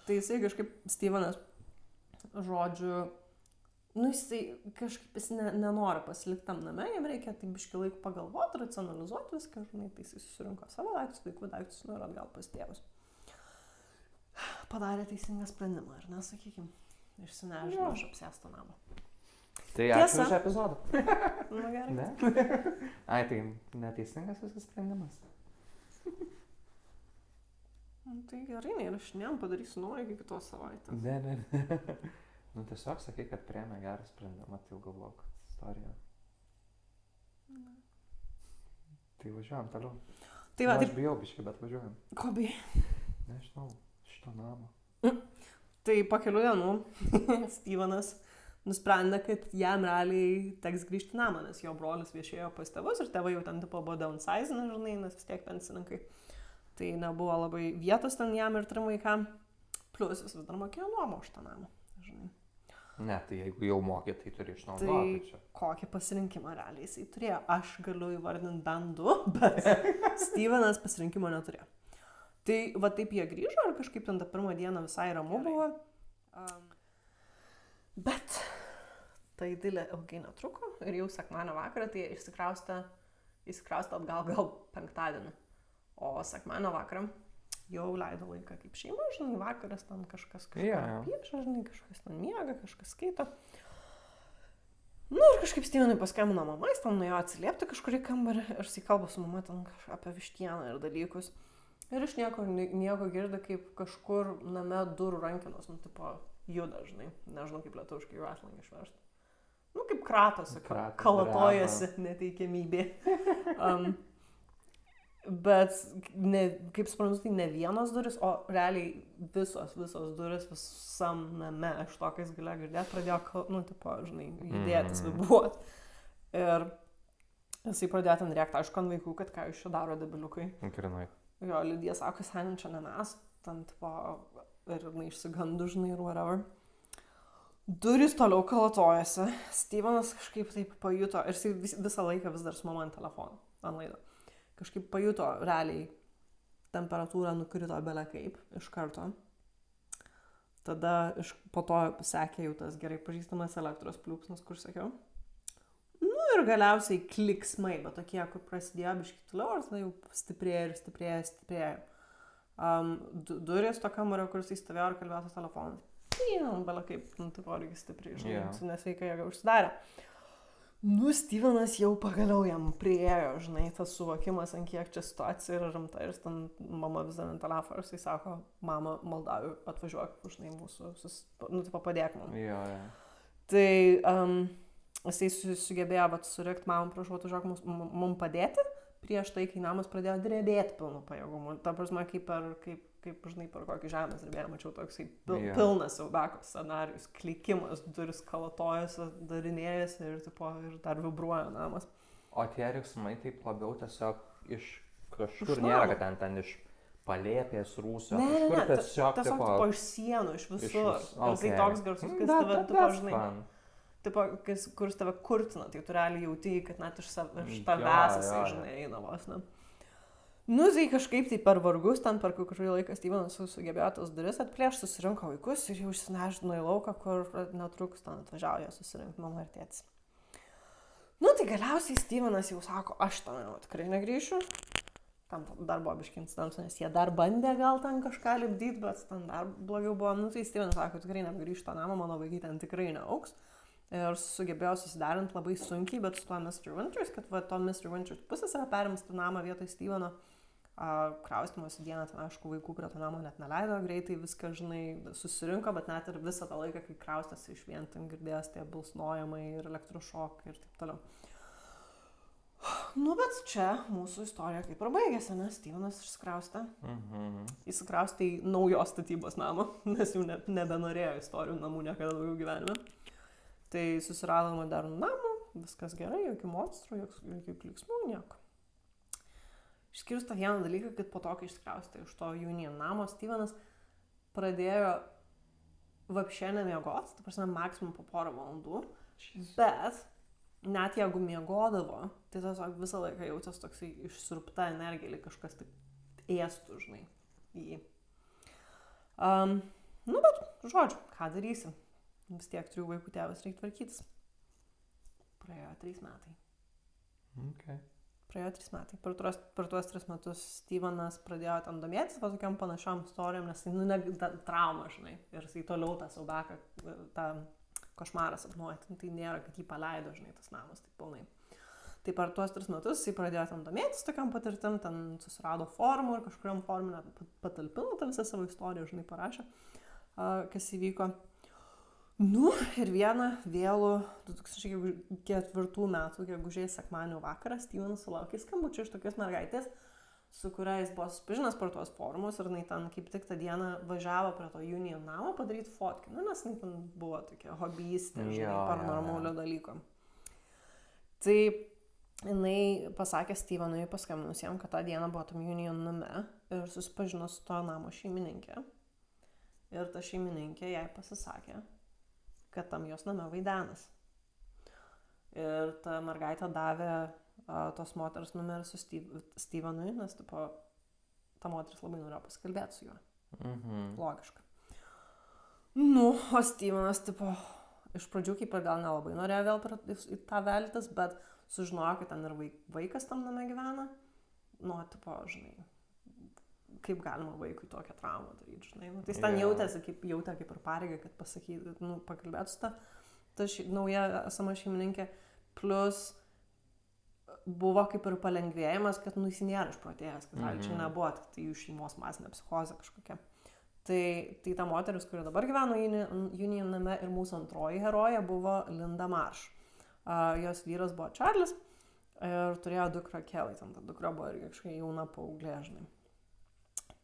Tai jisai kažkaip Stevenas, žodžiu, nu jisai kažkaip nenori pasilikti tam name, jam reikia taip biškį laikų pagalvoti, racionalizuoti viską, žinai, tai jisai susirinko savo daiktus, vaikų daiktus, nu ir atgal pas tėvus. Padarė teisingą sprendimą, ar ne, sakykim, išsinežino iš apsėsto namo. Tai Tiesa. ačiū už epizodą. Na gerai. Ne? Ai, tai neteisingas visas sprendimas. Tai gerai, neįrašinėjom, padarysiu naują iki kitos savaitės. Ne. Nu tiesiog sakai, kad priėmė gerą sprendimą, tai jau galvoju, kad istorija. Tai važiuojam toliau. Tai va, Aš bijau biškai, bet važiuojam. Ko bijai? Nežinau, šito namo. Tai po kelių dienų Stevenas nusprendė, kad jam realiai teks grįžti į namą, nes jo brolis viešėjo pas tėvus ir tėvai jau ten tipo buvo downsizing, žinai, nes vis tiek pensininkai. Tai nebuvo labai vietos ten jam ir 3 vaikam. Plus jis vis dar mokėjo nuomą už tą namą, žinai. Ne, tai jeigu jau mokė, tai turi Tai išnaudoti čia. kokį pasirinkimą realiai jisai turėjo. Aš galiu įvardinti bent 2, bet Stevenas pasirinkimo neturėjo. Tai va taip jie grįžo ir kažkaip ten tą pirmą dieną visai ramu buvo. Bet ta idilė ilgai netruko ir jau sekmadienio vakarą tai išsikraustė atgal gal penktadienį. O sekmadienio vakarą jau leido laiką kaip šeima, žinai, vakaras ten kažkas piešia, žinai, kažkas ten miega, kažkas skaito. Nu ir kažkaip Stevenui paskambino mama, jis ten nuėjo atsiliepti kažkurį kambarį ir jis kalba su mama ten apie vištieną ir dalykus. Ir iš nieko girdi, kaip kažkur name durų rankenos, nu, tipo, juda, žinai, nežinau kaip lietuviškai wrestling išversti. Nu, kaip kratosi, kalatojasi neteikiamybė. Bet, kaip suprantu, tai ne vienos duris, o realiai visos duris visam name, iš to, kai jis galėjo girdėti, pradėjo, nu, tipo, žinai, judėtis, vibuot. Ir jisai pradėjo ten rėkti, aišku, ant vaikų, kad ką jūs čia daro, debiliukai. Grinai. Jo, Lidija sako, senin čia ne mes, ten, tipo, ir išsigandu, žinai, ir whatever. Durys toliau kalatojasi, Stevenas kažkaip taip pajuto, ir jisai visą laiką vis dar su mama ant telefono, ant laido. Kažkaip pajuto realiai temperatūrą nukrito bele kaip iš karto. Tada po to sekė jau tas gerai pažįstamas elektros pliūpsnis, kur sakiau. Nu ir galiausiai kliksmai, bet tokie, kur prasidėjo biškį toliau, ir tada jau stiprėjo. Durės to kambario, kur jis stovėjo ir kalbėjo telefonas. Bele kaip, nu taip origi stipriai, žinai, su nesveika jėga užsidarė. Nu, Stevenas jau pagaliau jam priėjo, žinai, tas suvokimas, ant kiek čia situacija yra rimta ir ten mama vis dar ant telefono, jisai sako, mama, maldauju, atvažiuok, žinai, mūsų, nu, tipo, padėk man. Jo. Tai jisai sugebėjo, surikti, mamą, prašau, atvažiuok mums padėti, prieš tai, kai namas pradėjo drebėti pilnu pajėgumu. Ta prasme, kaip, žinai, per kokį žemės drebėjimą, mačiau toksai pilnas siaubeko scenarijus, klikimas, duris kalatojasi, darinėjasi ir dar vibruoja namas. O tie riksmai taip labiau tiesiog iš kažkur nėra, kad ten iš palėpės rūsio. Ne, tiesiog tipo iš sienų, iš visur. Ir tai toks garsus, kad tave, tipo, žinai, tipo, kuris tave kurtina, tai tu realiai jauti, kad net iš tavęs, žinai, eina vos, ne. Nu, tai kažkaip tai per vargus, ten per kurį laiką Stevenas sugebėjo tas duris atplėšti, susirinko vaikus ir jau išsinežino į lauką, kur netrukus ten atvažiavo susirinkti mama ir tėtis. Nu, tai galiausiai Stevenas jau sako, aš ten jau tikrai negrįšiu. Tam dar buvo biški incidentų, nes jie dar bandė gal ten kažką lipdyti, bet ten dar blogiau buvo. Nu, tai Stevenas sako, tikrai negrįšiu tą namą, mano vaikai ten tikrai neauks. Ir sugebėjo susidarinti labai sunkiai, bet su tuo Mr. Winters, kad va, to Mr. Winters pusės yra perims tą namą vietoj Steveno. Kraustymosi dieną, ten aišku, vaikų prie to namo net neleido, greitai viską, žinai, susirinko, bet net ir visą tą laiką, kai kraustėsi iš vien, ten girdėjęs tie balsnojimai ir elektrošokai ir taip toliau. Nu, bet čia mūsų istorija kaip ir baigėsi, nes Stevenas išsikraustė. Įsikraustė į naujos statybos namą, nes jau nebenorėjo istorijų namų niekada daugiau gyvenime. Tai susirado modernų namą, viskas gerai, jokių monstrų, jokių kliksmų, nieko. Išskyrus tą vieną dalyką, kad po to, kai išsikraustė iš to Union namo, Stevenas pradėjo vapšė nemiegoti, ta prasme, maksimum po porą valandų, bet net jeigu miegodavo, tai tiesiog visą laiką jautės toksai išsiurbta energija, kažkas taip ėstų, žinai, jį. Nu, bet, žodžiu, ką darysim? Vis tiek 3 vaikų tėvas reikia tvarkytis. Praėjo 3 metai. Okay. Praėjo 3 metai. Per tuos 3 metus Stevenas pradėjo ten domėtis tokiam panašiam istorijom, nes tai, trauma, žinai. Ir jisai toliau tą siaubeką, tą košmaras apnuoti, tai nėra, kad jį paleido, žinai, tas namas, tai pilnai. Tai per tuos 3 metus jis pradėjo ten domėtis tokiam patirtim, ten susirado formų ir kažkuriam formų patalpino tą visą savo istoriją, žinai, parašė, kas įvyko. Nu, ir vieną vėlų 2004 metų, gegužės sekmadienio vakarą, Stevenas sulaukė skambučio iš tokios mergaitės, su kuria jis buvo susipažinęs per tuos forumus ir jinai ten kaip tik tą dieną važiavo prie to Union namo padaryti fotkę, nes jinai ten buvo tokia hobbyistė, žinai, paranormalio dalyko. Tai jinai pasakė Stevenui paskambinusiem, kad tą dieną buvo tam Union name ir susipažino su to namo šeimininkė. Ir ta šeimininkė jai pasisakė, kad tam jos name vaidenas. Ir ta mergaitė davė tos moters numerį su Stevenui, nes tipo, ta moteris labai norėjo pasikalbėti su juo. Logiška. Nu, o Stevenas, tipo, iš pradžių kaip ir gal nelabai norėjo vėl į tą veltis, bet sužinojo, kad ten ir vaikas tam name gyvena. Nu, tipo, žinai, kaip galima vaikui tokią traumą daryti, žinai. Nu, tai jis ten jautė kaip ir pareigą, kad pasakyti, nu, pakalbėtų su ta nauja esama šeimininkė. Plus buvo kaip ir palengvėjimas, kad nu, jis nėra išprotėjęs, kad čia nebuvo, tai jų šeimos masinė psichozė kažkokia. Tai ta moteris, kuri dabar gyveno Union name ir mūsų antroji herojė buvo Linda Marsh. Jos vyras buvo Charles ir turėjo dukrą Kelly, ten ta dukra buvo irgi kažkokia jauna paauglė, žinai.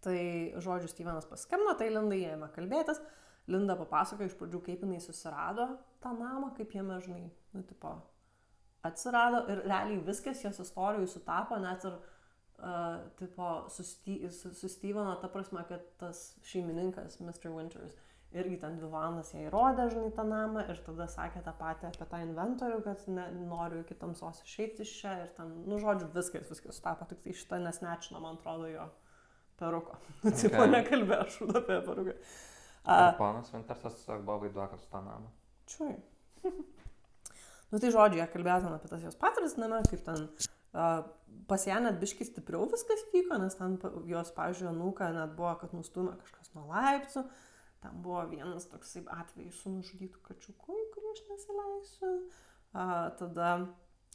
Tai, žodžiu, Stevenas paskambino, tai Lindai ėmė kalbėtis. Linda papasakojo iš pradžių, kaip jinai susirado tą namą, kaip jame, žinai, nu, tipo, atsirado ir realiai viskas jos istorijų sutapo, net ir, tipo, su Stevenu, ta prasme, kad tas šeimininkas, Mr. Winters, irgi ten 2 valandas jai rodė, žinai, tą namą ir tada sakė tą patį apie tą inventorių, kad noriu iki tamsos išeiti iš čia ir ten, nu, žodžiu, viskas sutapo, tik tai šitą nesnečino, man atrodo, jo peruko. Tipo, nekalbėjo šūdą apie peruką. Ir ponas Wintersas buvo vaiduokas su tą namą. Čiui. Nu tai žodžiu, jie kalbėjo ten apie tas jos patirtis name, kaip ten pas ją net biškai stipriau viskas vyko, nes ten jos, pavyzdžiui, anūka net buvo, kad nustūmė kažkas nuo laiptų. Ten buvo vienas toksai atvejis su nužudytų kačiuku, kurį aš nesileisiu. Tada,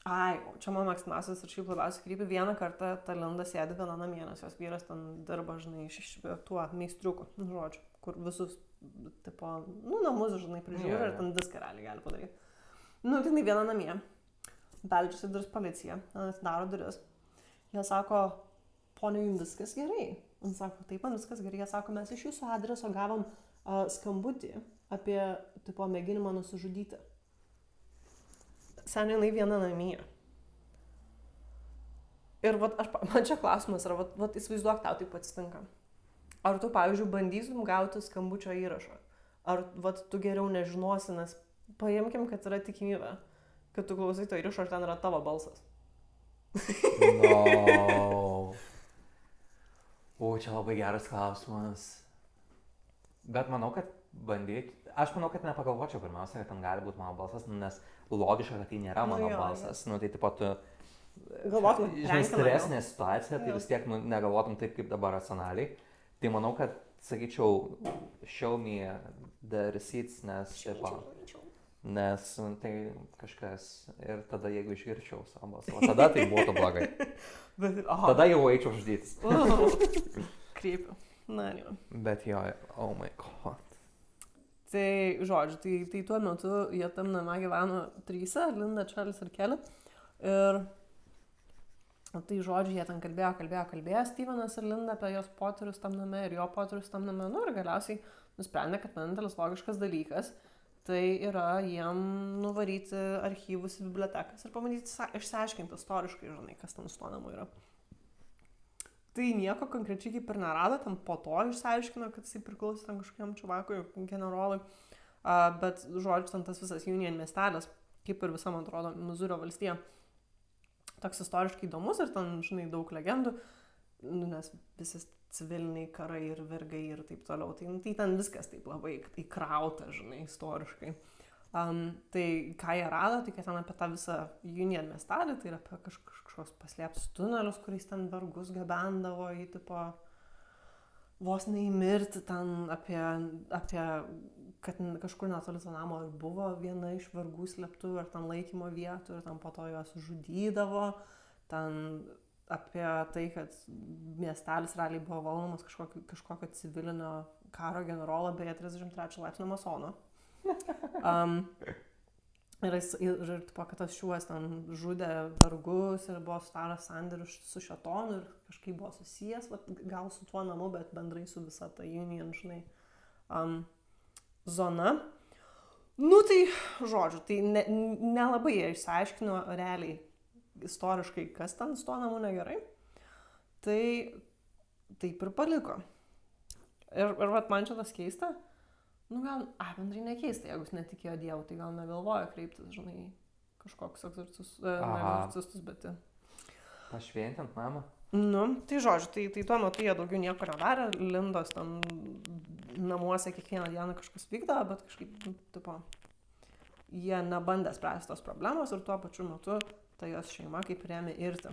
o čia mano mėgstamiausias ir šiaip labiausiai krypi, vieną kartą ta Linda sėdi viena namie, nes jos vyras ten dirba, žinai, tuo meistriuku, žodžiu, kur visus, tipo, nu, namus, žinai, prižiūri ir ten viską realiai gali padaryti. Nu, tai jinai viena namie, beldžiasi duris policija, atidaro duris. Jie sako, ponia, jums viskas gerai. Jis sako, taip, man viskas gerai. Jie sako, mes iš jūsų adreso gavom skambutį apie, tipo, mėginimą nusižudyti. Seniai jinai viena namie. Ir man čia klausimas yra, įsivaizduok, tau taip atsitinka. Ar tu, pavyzdžiui, bandytum gauti skambučio įrašą? Ar tu geriau nežinosi, nes paimkim, kad yra tikimybė, kad tu klausai to įrašo ir ten yra tavo balsas. No. Čia labai geras klausimas. Bet manau, kad aš manau, kad nepagalvočiau pirmiausia, kad ten gali būti mano balsas, nes logiška, kad tai nėra mano balsas. Nu, tai tipo tu... Galvotum, žinai, stresinė situacija, tai vis tiek negalvotum taip, kaip dabar racionaliai. Tai manau, kad, sakyčiau, show me the receipts, nes tai kažkas ir tada jeigu išgirčiau savo balsą, tada tai būtų blogai. Tada jau eičiau žudytis. Kreipiu. Na, jau. Bet jo, oh my god. Tai, žodžiu, tai tuo metu jie tam name gyveno 3, Linda, Charles ir Kelly. Ir tai, žodžiu, jie ten kalbėjo Stevenas ir Linda apie jos potyrius tam name ir jo potyrius tam name. Nu ir galiausiai nusprendė, kad vienintelis logiškas dalykas tai yra jiem nuvaryti archyvus į bibliotekas ir pabandyti išsiaiškinti istoriškai, žinai, kas ten su tuo namu yra. Tai nieko konkrečiai kaip ir nerado, ten po to išsiaiškino, kad jisai priklausė ten kažkokiam čuvakui, generolui. Bet, žodžiu, ten tas visas Union miestelis, kaip ir visam, atrodo, Misūrio valstija, toks istoriškai įdomus ir ten, žinai, daug legendų, nes visi civiliniai karai ir vergai ir taip toliau. Tai ten viskas taip labai įkrauta, žinai, istoriškai. Tai ką jie rado, tai kad ten apie tą visą Union miestelį, tai yra apie kažkoks paslėptus tunelius, kuriais ten vergus gabendavo į tipo vos neįmirti ten apie kad kažkur netoli to namo ir buvo viena iš vergų slėptuvių ar ten laikymo vietų ir ten po to juos žudydavo, ten apie tai, kad miestelis realiai buvo valdomas kažkokio civilinio karo generolo, beje 33 laipsnio masono. Ir tipo, kad tas šiuos ten žudė vergus ir buvo sutaręs sandėrių su šėtonu ir kažkaip buvo susijęs, gal su tuo namu, bet bendrai su visa ta Union, žinai, zona. Nu tai, žodžiu, tai nelabai jie išsiaiškino realiai istoriškai, kas ten su tuo namu negerai. Tai taip ir paliko. Ir vat man čia tas keista. Nu gal, bendrai nekeista, jeigu jis netikėjo Dievu, tai gal negalvoja kreiptis, žinai, kažkoks egzorcistus, bet... Pašventint namą? Nu, tai žodžiu, tai tuo metu jie daugiau nieko nedarė, Lindos ten namuose kiekvieną dieną kažkas vykdavo, bet kažkaip, tipo, jie nebandė spręsti tos problemos ir tuo pačiu metu ta jos šeima kaip rėmė irti.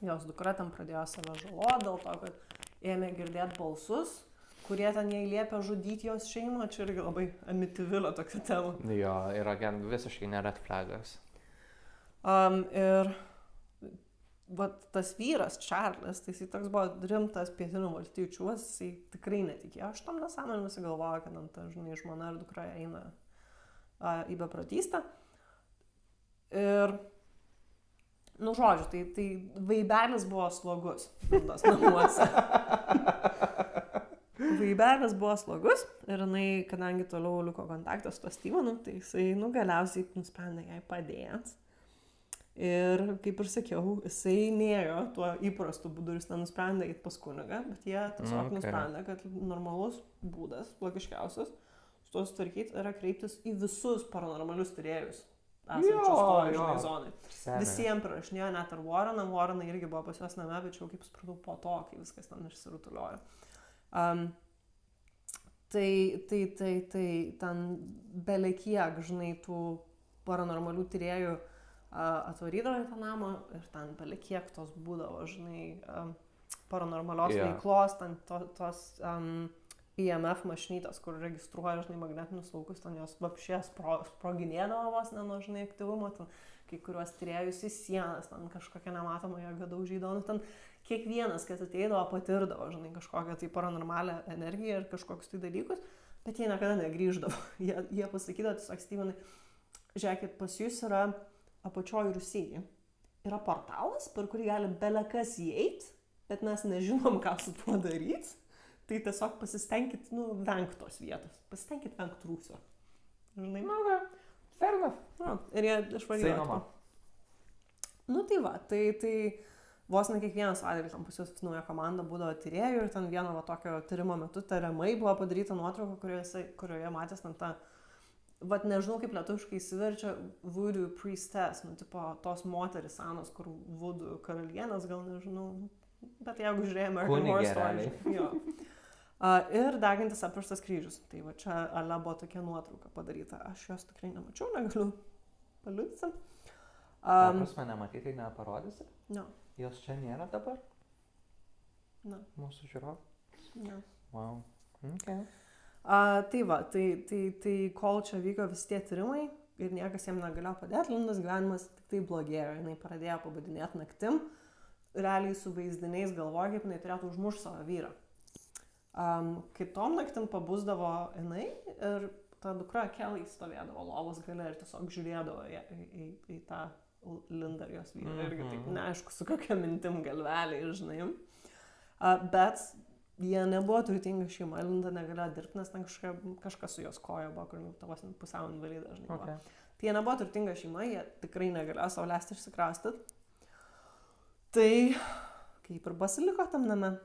Jos dukra ten pradėjo save žaloti dėl to, kad ėmė girdėti balsus, kurie ten jai liepia žudyti jos šeimą, čia irgi labai Amityvilio tokia tema. Jo, yra visiškai ne red flagas. Ir vat, tas vyras, Čarlis, tai jis toks buvo rimtas pietinių valstijų čiūvas, jisai tikrai netikėjo. Aš tam nesąmonę galvoju, kad ant, žinai, žmona ir dukra eina į beprotystę. Ir, nu žodžiu, tai vaibelis buvo slogus Lindos namuose. Vaibelis buvo slogus ir jinai, kadangi toliau liko kontaktas su to Stevenu, tai jisai, galiausiai nusprendė jai padėti. Ir, kaip ir sakiau, jisai nėjo tuo įprastu būdu ir jis nenusprendė eiti pas kunigą, bet jie tiesiog nusprendė, kad normalus būdas, logiškiausias, su to sutvarkyti, yra kreiptis į visus paranormalius tyrėjus esančius to zonai. Visiems prirašinėjo, net ir Warrenai irgi buvo pas jos name, bet jau kaip supratau po to, kai viskas ten išsirutuliojo. Tai ten belekiek, žinai, tų paranormalių tyrėjų atvarydavo į tą namą ir ten belekiek tos būdavo, žinai, paranormalios veiklos, ten tos EMF mašinytės, kur registruoja, žinai, magnetinius laukus, ten jos vapšė sproginėdavo vos žinai, aktyvumo, ten kai kuriuos tyrėjus į sienas, ten kažkokią nematomą jėgą daužydavo, ten kiekvienas, kas ateidavo, patirdavo, žinai, kažkokią tai paranormalią energiją ir kažkokius tai dalykus, bet jie niekada negrįždavo. Jie pasakydavo tiesiog, Stevenai, žiūrėkit, pas jūs yra apačioj Rūsyje. Yra portalas, per kurį gali belekas įeit, bet mes nežinom, ką su tuo daryti. Tai tiesiog pasistengkit, vengt tos vietos. Pasistengkit vengt Rūsio. Žinai? Fair enough. Ir jie išvažiuoja. Nu tai va, tai vos ne kiekvieną savaitgalį tam pas juos nauja komanda būdavo tyrėjų ir ten vieno va tokio tyrimo metu tariamai buvo padaryta nuotrauka, kurioje matęs ten tą, vat nežinau kaip lietuviškai įsiverčia, voodoo priestess, tipo tos moteris senos, kur voodoo karalienės, gal nežinau, bet jeigu žiūrėjome American Horror Story. Jo. Ir degintis apverstas kryžius. Tai va čia ale buvo tokia nuotrauka padaryta. Aš jos tikrai nemačiau, negaliu paliudyti. Prasme, nematytai, neparodysi? Ne. Jos čia nėra dabar? Ne. Mūsų žiūrovų? Ne. Wow. Okay. Tai va, tai kol čia vyko visi tie tyrimai ir niekas jam negalėjo padėti, Lindos gyvenimas tik tai blogėjo. Jinai pradėjo pabudinėti naktim, realiai su vaizdiniais galvoja, kaip jinai turėtų užmušti savo vyrą. Kitom naktim pabusdavo jinai ir ta dukra Kelly stovėdavo lovos gale ir tiesiog žiūrėdavo į tą Lindą ir jos vyrą. Irgi taip neaišku, su kokia mintim galveliai, žinai. Bet jie nebuvo turtinga šeima, Linda negalėjo dirbti, nes ten kažkas su jos koja buvo, kur tavos pusiau invalida, žinai. Okay. Tai jie nebuvo turtinga šeima, jie tikrai negalėjo savo leisti išsikraustyti. Tai kaip ir pasiliko tam name.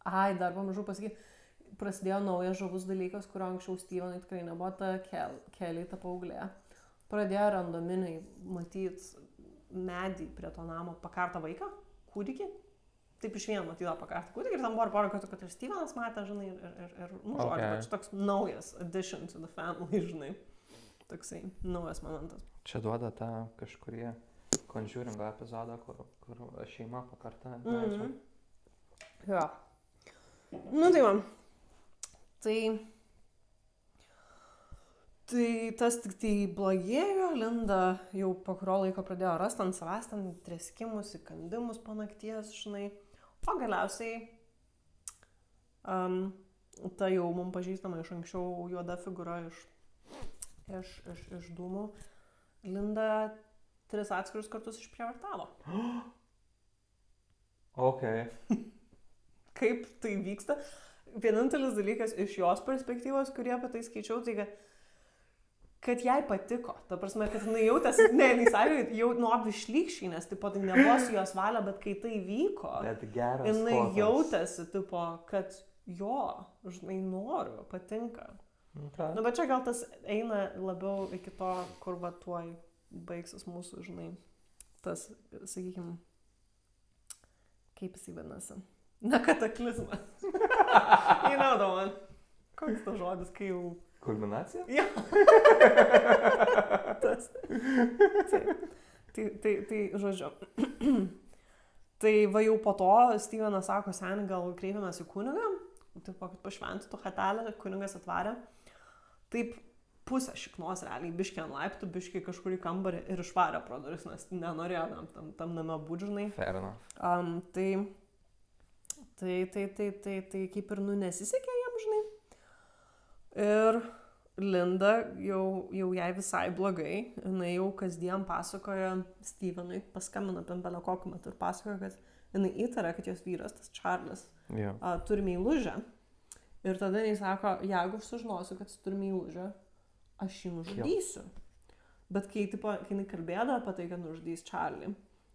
Dar pamiršau pasakyti, prasidėjo naujas žavus dalykas, kurio anksčiau Stevenui tikrai nebuvo, ta Kelly, ta paauglė. Pradėjo randominiai matyti medį prie to namo pakartą vaiką, kūdikį. Taip iš vieno matydavo pakartą kūdikį ir tam buvo porą kartų, kad ir Stevenas matė, žinai, ir žodžiu, bet čia toks naujas addition to the family, žinai. Toksai naujas momentas. Čia duoda tą kažkurie Conjuringo epizodą, kur šeima pakarta. Jo. Nu tai man. Tai tas tik tai blogėjo, Linda jau po kurio laiko pradėjo rasti ant savęs ten treskimus, įkandimus po nakties, žinai. O galiausiai ta jau mums pažįstama iš anksčiau juoda figūra iš dūmų. Linda 3 atskirus kartus išprievartavo. Ok. Kaip tai vyksta? Vienintelis dalykas iš jos perspektyvos, kurie apie tai skaičiau, tai kad jai patiko. Ta prasme, kad jinai jautėsi, jinai sakė, jau nori šlykščiai, nes tipo, tai nebuvo su jos valia, bet kai tai vyko, jinai jautėsi, tipo, kad jo, žinai, noriu, patinka. Okay. Nu, bet čia gal tas eina labiau iki to, kur va tuoj baigsis mūsų, žinai, tas, sakykime, kaip jisai vadinasi? Na, kataklizmas. You know the one. Koks tas žodis, kai jau... Kulminacija? Jo. Tas. Tai, žodžiu. Tai va jau po to Stevenas sako, seniai, gal kreipiamės į kunigą, taip, kad pašventytų hatelę, kunigas atvarė. Taip, pusę šiknos realiai, biškį ant laiptų, biškį kažkurį kambarį ir išvarė pro duris, nes nenorėjo tam name būti, žinai. Fair enough. Tai kaip ir nesisekė jam, žinai. Ir Linda jau jai visai blogai, jinai jau kasdien pasakoja Stevenui, paskambino apie belekokį metu ir pasakoja, kad jinai įtarė, kad jos vyras, tas Charles, turi meilužę. Ir tada jinai sako, jeigu aš sužinosiu, kad jis turi meilužę, aš jį nužudysiu. Bet kai jinai kalbėdavo apie tai, kad nužudys Charlie,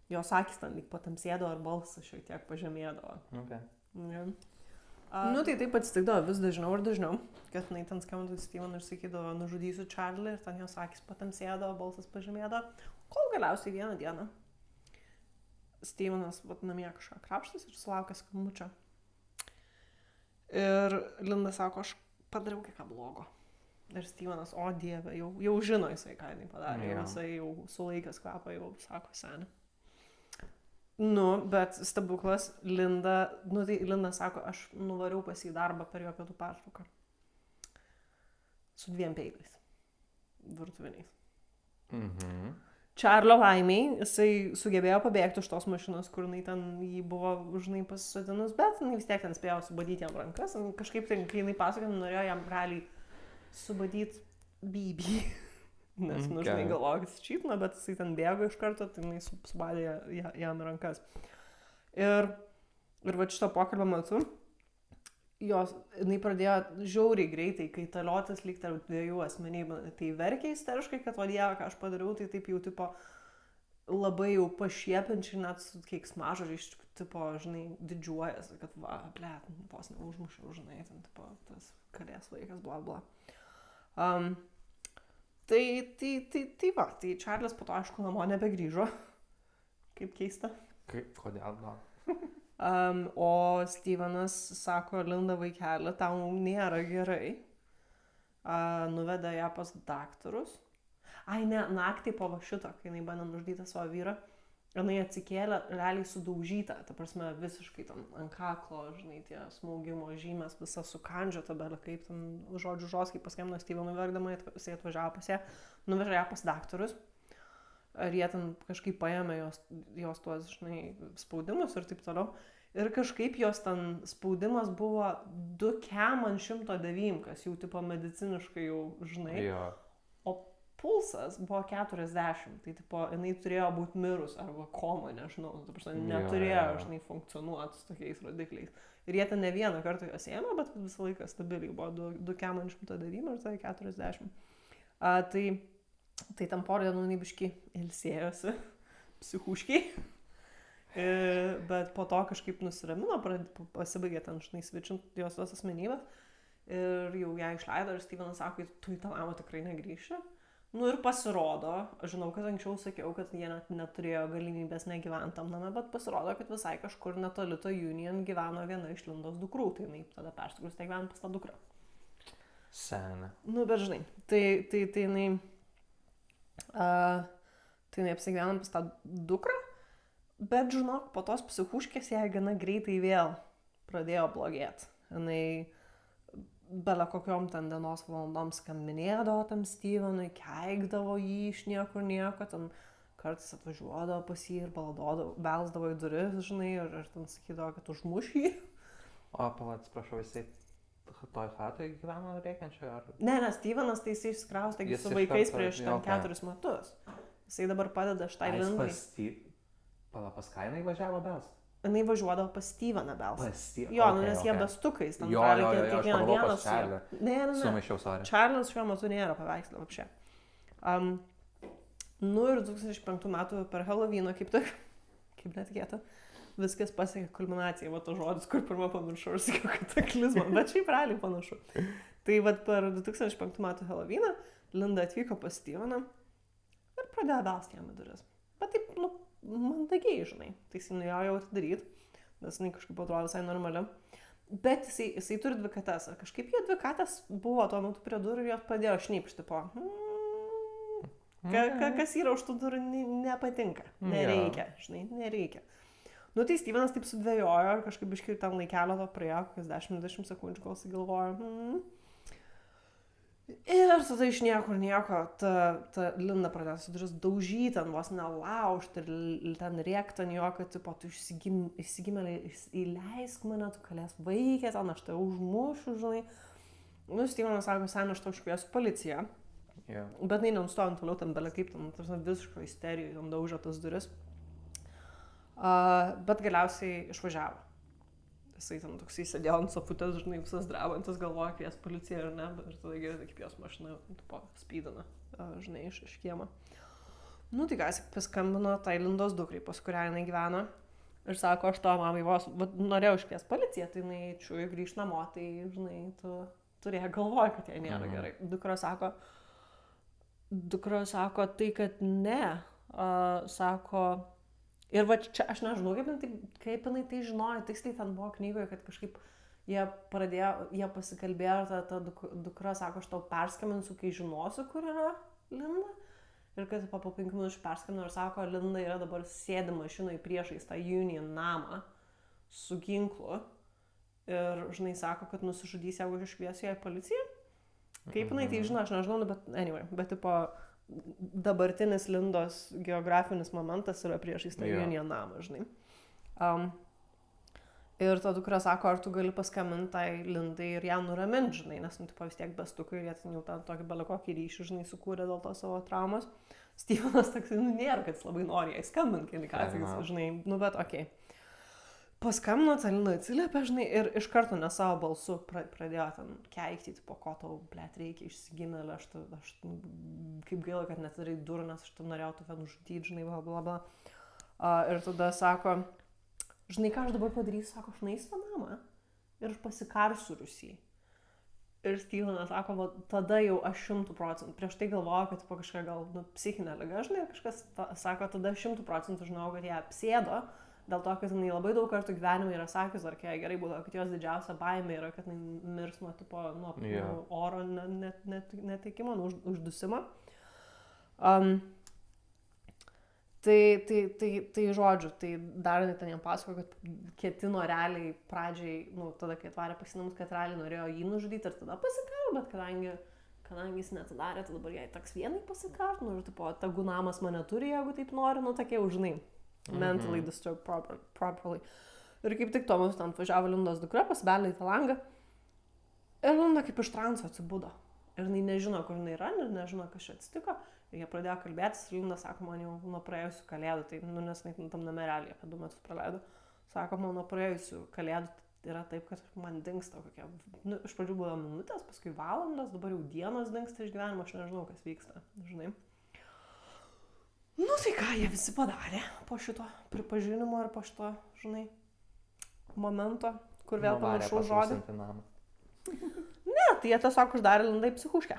jos akys ten lyg patamsėdavo ir balsas šiek tiek pažemėdavo. Okay. Yeah. Nu tai taip atsitikdavo vis dažniau ir dažniau, kad jinai ten skambino Stevenui ir sakydavo, nužudysiu Charlie, ir ten jos akys patamsėdavo, balsas pažemėdavo, kol galiausiai vieną dieną Stevenas namie kažką krapštas ir sulaukė skambučio. Ir Linda sako, aš padariau kai ką blogo. Ir Stevenas, o dieve, jau žino jisai, ką jinai padarė, jisai jau sulaikęs kvapą, jau sako seniai. Nu, bet stebuklas, Linda sako, aš nuvariau pas į darbą per jo pietų pertrauką. Su 2 peiliais. Virtuviniais. Mhm. Čarlio laimiai, jisai sugebėjo pabėgti iš tos mašinos, kur jinai ten jį buvo, žinai, pasisodinus, bet jinai vis tiek ten spėjo subadyti jam rankas. Kažkaip tai, kai jinai pasakė, norėjo jam realiai subadyti Bibi. Nes, žinai, galvoju, kad jis čypna, bet jisai ten bėgo iš karto, tai jinai subadė jam rankas. Ir va šito pokalbio metu, jinai pradėjo žiauriai greitai, kai taliotis lyg tarp 2 asmenybių. Tai verkė isteriškai, kad vadėjo, ką aš padariau, tai taip jau tipo labai jau pašiepiančiai, net su keiksmažodžiais, tipo, žinai, didžiuojasi, kad va, blet, vos neužmušiau, žinai, ten tipo, tas kalės vaikas, bla bla. Tai Charles po to, aišku, namo nebegrįžo. Kaip keista. Kodėl, da? O Stevenas sako, Linda vaikelė, tau nėra gerai. Nuvedė ją pas daktarus. Ai, ne, naktį po va šito, kai jinai bandė nužudyti savo vyrą, jinai atsikėlė realiai sudaužyta, ta prasme visiškai ten ant kaklo, žinai, tie smaugimo žymės, visa sukandžiota, belė kaip ten žodžių kai paskambino Stevenui verkdama, jisai atvažiavo pas ją, nuvežė ją pas daktarus. Ir jie ten kažkaip paėmė jos tuos, žinai, spaudimus ir taip toliau. Ir kažkaip jos ten spaudimas buvo 2 kem ant 109, kas jau tipo mediciniškai jau, žinai. Jo. O pulsas buvo 40, tai tipo, jinai turėjo būti mirus arba koma, nežinau, neturėjo, žinai, funkcionuoti su tokiais rodikliais. Ir jie ten ne vieną kartą jos ėmė, bet visą laiką stabiliai buvo 2 kem ant 109 ir tai 40. Tai tam porą dienų biškį ilsėjosi, psichuškiai, bet po to kažkaip nusiramino, pasibaigė ten, žinai, svičint jos tos asmenybės ir jau ją išleido ir Stevenas sako, tu į tą namą tikrai negrįši. Nu ir pasirodo, aš žinau, kad anksčiau sakiau, kad jie net neturėjo galimybės negyventi tam name, bet pasirodo, kad visai kažkur netoli to Union gyveno viena iš Lindos dukrų, tai jinai tada persikraustė gyventi pas tą dukrą. Sena. Nu, bet žinai, tai jinai apsigyveno pas tą dukrą, bet žinok, po tos psichuškės jai gana greitai vėl pradėjo blogėti. Jinai bele kokiom ten dienos valandom skambinėdavo tam Stevenui, keikdavo jį iš niekur nieko, ten kartais atvažiuodavo pas jį ir belsdavo į duris, žinai, ir ten sakydavo, kad užmuš jį. O, atsiprašau, jisai toj chatoj gyveno reikiančioje, ar... Ne, Stevenas tai jisai išsikraustė su vaikais prieš 4 metus. Jisai dabar padeda štai Lindai. Pas ką jinai važiavo belst? Jinai važiuodavo pas Steveną belst. Nes jie bestukais, ten gali kiekvieną dieną su Čarlį. Ne. Sumaišiau, sorry. Čarlis šiuo metu nėra paveikslė apšė. Ir 2005 metų per Halloweeną kaip netikėta, viskas pasiekė kulminaciją, va to žodis, kur pirmą pamiršau ir sakiau kataklizmą, bet šiaip realiai panašu. Tai va per 2005 metų Halloweeną Linda atvyko pas Steveną ir pradėjo belsti jam į duris. Bet taip, mandagiai, žinai, tai jis nuėjo jau atidaryti, nes jis kažkaip atrodo visai normali. Bet jisai turi 2 kates, ir kažkaip jie 2 kates buvo tuo metu prie durų ir jos pradėjo šnypšti po. Kas yra už tų durų nepatinka, nereikia, žinai, nereikia. Tai Stevenas taip sudvejojo ir kažkaip biškai ten laikelio to praėjo, kokias 10-20 sekundžių, kol jis galvojo. Ir tada iš niekur nieko, ta Linda pradėjo su duris daužyti, ten vos nelaužti ir ten rėkti ant jo, kad tu išsigimėlė, įleisk mane, tu kalės vaikė, ten aš tai užmušiu, žinai. Stevenas sako, sen aš tau iškviesiu policiją. Yeah. Bet nenustojant toliau ten belė kaip, ten visiško isterijoje, ten daužė tas duris. Bet galiausiai išvažiavo. Jisai ten toksai sėdėjo ant sofutės, žinai, visas drabantis, galvoja, kvies policiją ar ne, ir tada girdė, kaip jos mašina spydina, žinai, iš kiemo. Tai ką, jis paskambino tai Lindos dukrai, pas kurią jinai gyveno, ir sako, aš to mamai vos, norėjau iškvies policiją, tai jinai čiūjų grįž namo, tai, žinai, tu turėjai galvoja, kad jai nėra gerai. Dukra sako, tai kad ne, sako... Ir va čia, aš nežinau, kaip jinai tai žinojo, tiksliai ten buvo knygoje, kad kažkaip jie pasikalbėjo, ta dukra sako, aš tau perskambinsiu, kai žinosiu, kur yra Linda. Ir kad po 5 minučių perskambino ir sako, Linda yra dabar sėdi mašinai priešais tą Union namą su ginklu. Ir, žinai, sako, kad nusižudys, jeigu aš iškviesiu ją į policiją. Kaip jinai tai žino, aš nežinau, bet anyway, bet tipo... Dabartinis Lindos geografinis momentas yra priešais tą Union namą, žinai. Ir ta dukra sako, ar tu gali paskambinti tai Lindai ir ją nuraminti, žinai, nes vis tiek bestukai ir jie ten jau tą tokį belekokį ryšį, žinai, sukūrė dėl to savo traumos. Stevenas toksai, nėra, kad jis labai nori jai skambinti, keli žinai, bet okei. Paskambino, ta Linda atsiliepė, žinai, ir iš karto ne savo balsu pradėjo ten keiktyti, po ko tau, blėt, reikia išsigimėlę, aš kaip gaila, kad netidarai durų, nes aš tam norėjau tave nužudyti, žinai, blablabla. Ir tada sako, žinai, ką aš dabar padarysiu, sako, aš nueisiu tą namą ir aš pasikarsiu Rusijai. Ir Stevenas sako, tada jau aš 100%, prieš tai galvoju, kad po kažką gal psichinė liga, žinai, kažkas sako, tada 100% žinau, kad ją apsėdo. Dėl to, kad jinai labai daug kartų gyvenime yra sakius, ar kai gerai būdavo, kad jos didžiausia baimė yra, kad jinai mirs nuo oro netekimo, nuo uždusimo. Tai žodžiu, tai dar jinai ten jam pasako, kad ketino realiai pradžiai, tada, kai atvarė pasinamus, kad realiai norėjo jį nužudyti ir tada pasikaro, bet kadangi jis netidarė, tai dabar jai taks vienai pasikart, ir tipo, tegu namas mane turi, jeigu taip nori, tokie užnai. Mentally disturbed properly. Ir kaip tik tuo metu ten važiavo Lindos dukra, pasibelė į tą langą. Ir Linda kaip iš transo atsibudo. Ir jinai nežino, kur jinai yra, ir nežino, kas čia atsitiko. Ir jie pradėjo kalbėtis, ir Linda sako, man jau nuo praėjusių kalėdų, tai nes tam name realiai apie 2 metus praleido. Sako, man nuo praėjusių kalėdų yra taip, kad man dingsta kokie. Iš pradžių buvo minutės, paskui valandos, dabar jau dienos dingsta iš gyvenimo, aš nežinau, kas vyksta, žinai. Tai ką jie visi padarė po šito pripažinimo ir po šito, žinai, momento, kur vėl pamiršau žodį. Ne, tai jie tiesiog uždarė Lindai psichuškę.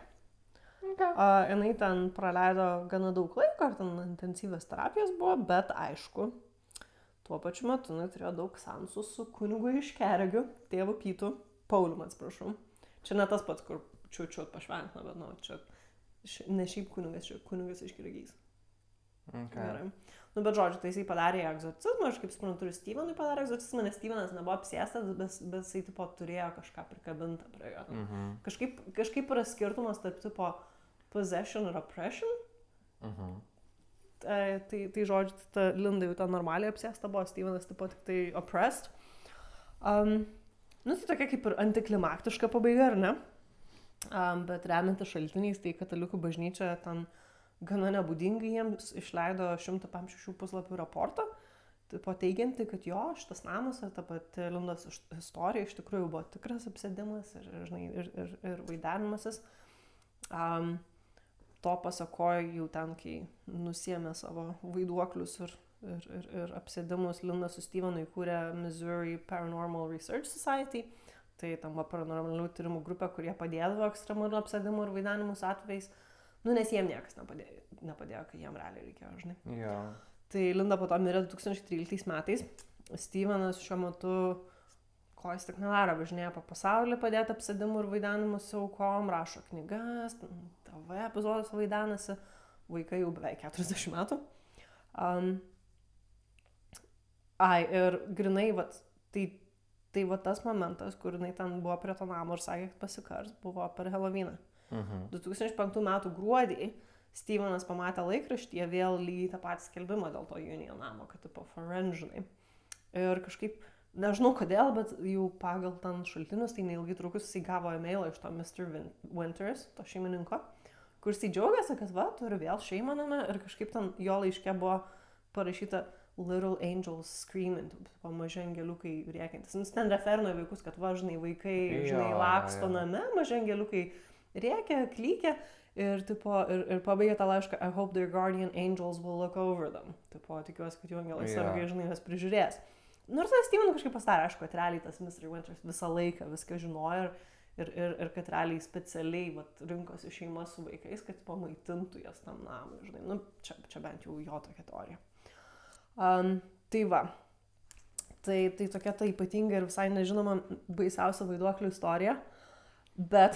Jinai ten praleido gana daug laiko, ar ten intensyvios terapijos buvo, bet aišku, tuo pačiu metu jinai turėjo daug seansų su kunigu iš Keregiu, tėvu Pytu, Paulium, atsiprašau. Čia ne tas pats, kur čiut pašventina, bet čia ne šiaip kunigas, čia kunigas iš Keregys. Okay. Gerai. Nu, bet žodžiu, tai jisai padarė egzorcizmą, aš kaip suprantu, ir Stevenui padarė egzorcizmą, nes Stevenas nebuvo apsėstas, bet jisai tipo turėjo kažką prikabintą prie jo. Kažkaip yra skirtumas tarp tipo possession ir oppression. Tai žodžiu, ta Linda jau ten normaliai apsėsta buvo, Stevenas tipo tik tai oppressed. Nu, tai tokia kaip ir antiklimaktiška pabaiga, ar ne? Bet remiantis šaltiniais, tai katalikų bažnyčia ten gana nebūdingai jiems išleido 156 puslapių raportą, tipo teigianti, kad jo, šitas namas ir ta pati Lindos istorija iš tikrųjų buvo tikras apsėdimas ir vaidenimasis. To pasakojo jau ten, kai nusiėmė savo vaiduoklius ir apsėdimus, Linda su Stevenu įkūrė Missouri Paranormal Research Society. Tai tam buvo paranormalių tyrimų grupė, kurie padėdavo ekstremalių apsėdimų ir vaidenimus atvejais. Nu, nes jiem niekas nepadėjo, kai jiem realiai reikėjo, žinai. Yeah. Tai Linda po to mirė 2013 metais. Stevenas šiuo metu, ko jis tik nedaro, važinėja po pasaulį padėti apsėdimų ir vaidenimus su aukom, rašo knygas, TV epizodus vaidenasi, vaikai jau beveik 40 metų. Ir grinai, tai tas momentas, kur jinai ten buvo prie to namo ir sakė, kad pasikars, buvo per Halloweeną. 2005 metų gruodį Stevenas pamatė laikraštyje vėl lygiai tą patį skelbimą dėl to Union namo, kad tipo forenžinai. Ir kažkaip, nežinau kodėl, bet jau pagal ten šaltinius, tai neilgai trukus jisai gavo e-mailą iš to Mr. Winters, to šeimininko, kur jisai džiaugiasi, kad turi vėl šeimą name ir kažkaip ten jo laiške buvo parašyta Little Angels Screaming, maži angeliukai rėkiantis. Nes ten referino vaikus, kad žinai, vaikai, laksto name, maži angeliukai rėkia, klykia ir pabaigė tą laišką I hope their guardian angels will look over them. Tikiuosi, kad jų angelai sargai, žinai, jas prižiūrės. Nu ir tada Steven kažkaip pastarė, aišku, kad realiai tas Mr. Winters visą laiką viską žinojo ir kad realiai specialiai rinkosi šeimas su vaikais, kad pamaitintų jas tam namui, žinai. Nu, čia bent jau jo tokia teorija. Tai va. Tai tokia ta ypatinga ir visai nežinoma baisiausia vaiduoklių istorija, bet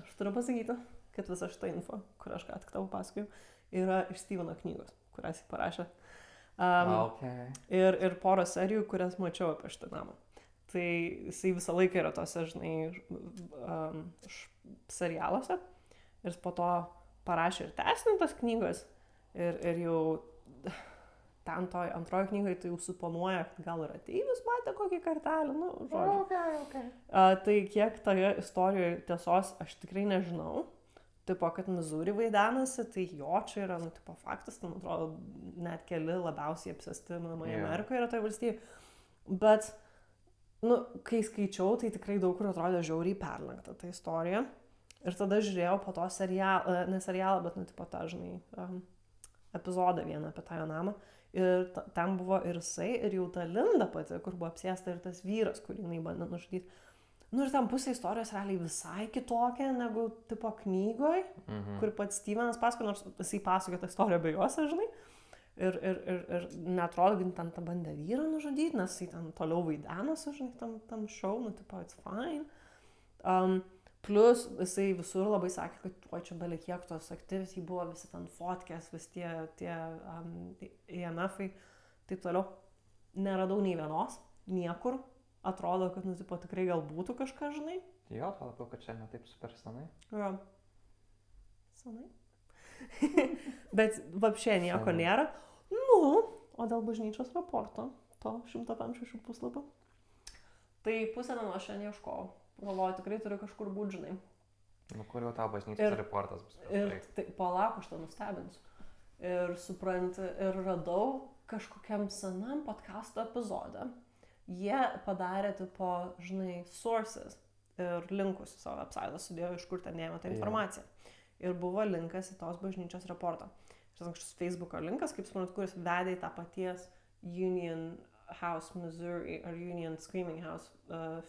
aš turiu pasakyti, kad visa šita info, kurią aš ką tik tau pasakojau, yra iš Steveno knygos, kurias jis parašė. Ir porą serijų, kurias mačiau apie šitą namą. Tai jisai visą laiką yra tose, žinai, serialuose. Ir po to parašė ir tęsintas knygos. Ir jau ten toj antroji knygai tai jau suponuoja, kad gal ir ateivis matė kokį kartelį, nu, žodžiu. Okay. Tai kiek toje istorijoje tiesos aš tikrai nežinau. Tipo, kad Missouri vaidenasi, tai jo čia yra, nu, tipo, faktas, tai, man atrodo, net keli labiausiai apsėsti namai Amerikoje yra toje valstybėje. Bet, nu, kai skaičiau, tai tikrai daug kur atrodė žiauriai perlenkta ta istorija. Ir tada žiūrėjau po to serialą, ne serialą, bet, nu, tipo, tą, žinai, epizodą vieną apie tą jo namą. Ir ten buvo ir jisai, ir jau ta Linda pati, kur buvo apsėsta, ir tas vyras, kurį jinai bandė nužudyti. Nu ir ten pusė istorijos realiai visai kitokia negu tipo knygoj, kur pats Stevenas pasakoja, nors jisai pasakoja tą istoriją be jos, žinai. Ir neatrodo, kad ten tą bandė vyrą nužudyti, nes jisai ten toliau vaidenosi, žinai, tam show, nu tipo, it's fine. Plus jisai visur labai sakė, kad čia belie kiek tos activity buvo, visi ten fotkės, vis tie EMF-ai, taip toliau. Neradau nei vienos, niekur. Atrodo, kad, nu, tipo, tikrai gal būtų kažką, žinai. Jo, labiau, kad čia ne taip super senai. Jo. Senai. Bet vapšė nieko nėra. Nu, o dėl bažnyčios raporto, to 156 puslapio. Tai pusę dienos šiandien ieškojau. Galvoju, tikrai turiu kažkur būt, žinai. Nu, kur jau tavo bažnyčios raportas bus? Ir tai palauk, aš to nustebinsiu. Ir supranti, ir radau kažkokiam senam podcasto epizode. Jie padarė, tipo, žinai, sources ir linkus į savo website, sudėjo, iš kur ten ėmė tą informaciją. Ir buvo linkas į tos bažnyčios raportą. Ir kažkoks Facebooko linkas, kaip suprantu, kuris vedė į tą paties Union House Missouri ar Union Screaming House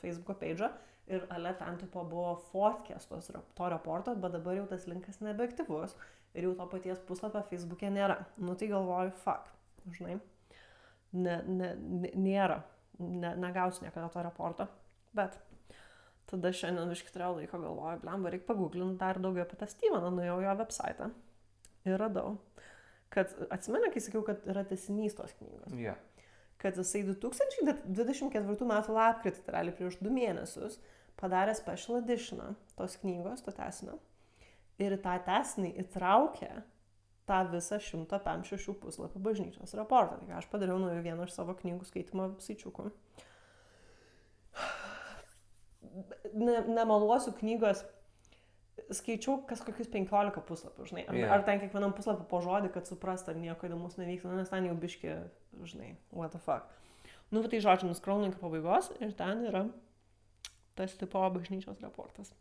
Facebooko page'ą. Ir ale ten, tipo, buvo fotkės to raporto, bet dabar jau tas linkas nebeaktyvus. Ir jau to paties puslapio Facebook'e nėra. Nu tai galvoju, fuck, žinai, nėra. Negausiu niekada to raporto, bet tada šiandien iš turėjau laiko galvoju, blemba, reikia paguglinti dar daugiau apie tą Steveną, nuėjau jo website ir radau, kad atsimenu, kai sakiau, kad yra tęsinys tos knygos. Yeah. Kad jisai 2024 metų lapkritį, tai realiai prieš 2 mėnesius, padarė special editioną tos knygos, to tęsinio. Ir tą tęsinį įtraukė tą visą 156 puslapį bažnyčios raportą. Tai aš padariau vieną iš savo knygų skaitimo saičiukų. Nemeluosiu, knygos skaičiau kas kokius 15 puslapių, žinai. Ar ten kiekvienam puslapį po žodį, kad suprast, ar nieko įdomus nevyksta, nes ten jau biški, žinai, what the fuck. Nu, tai žodžiu, nuskraulinu iki pabaigos ir ten yra tas tipo bažnyčios raportas.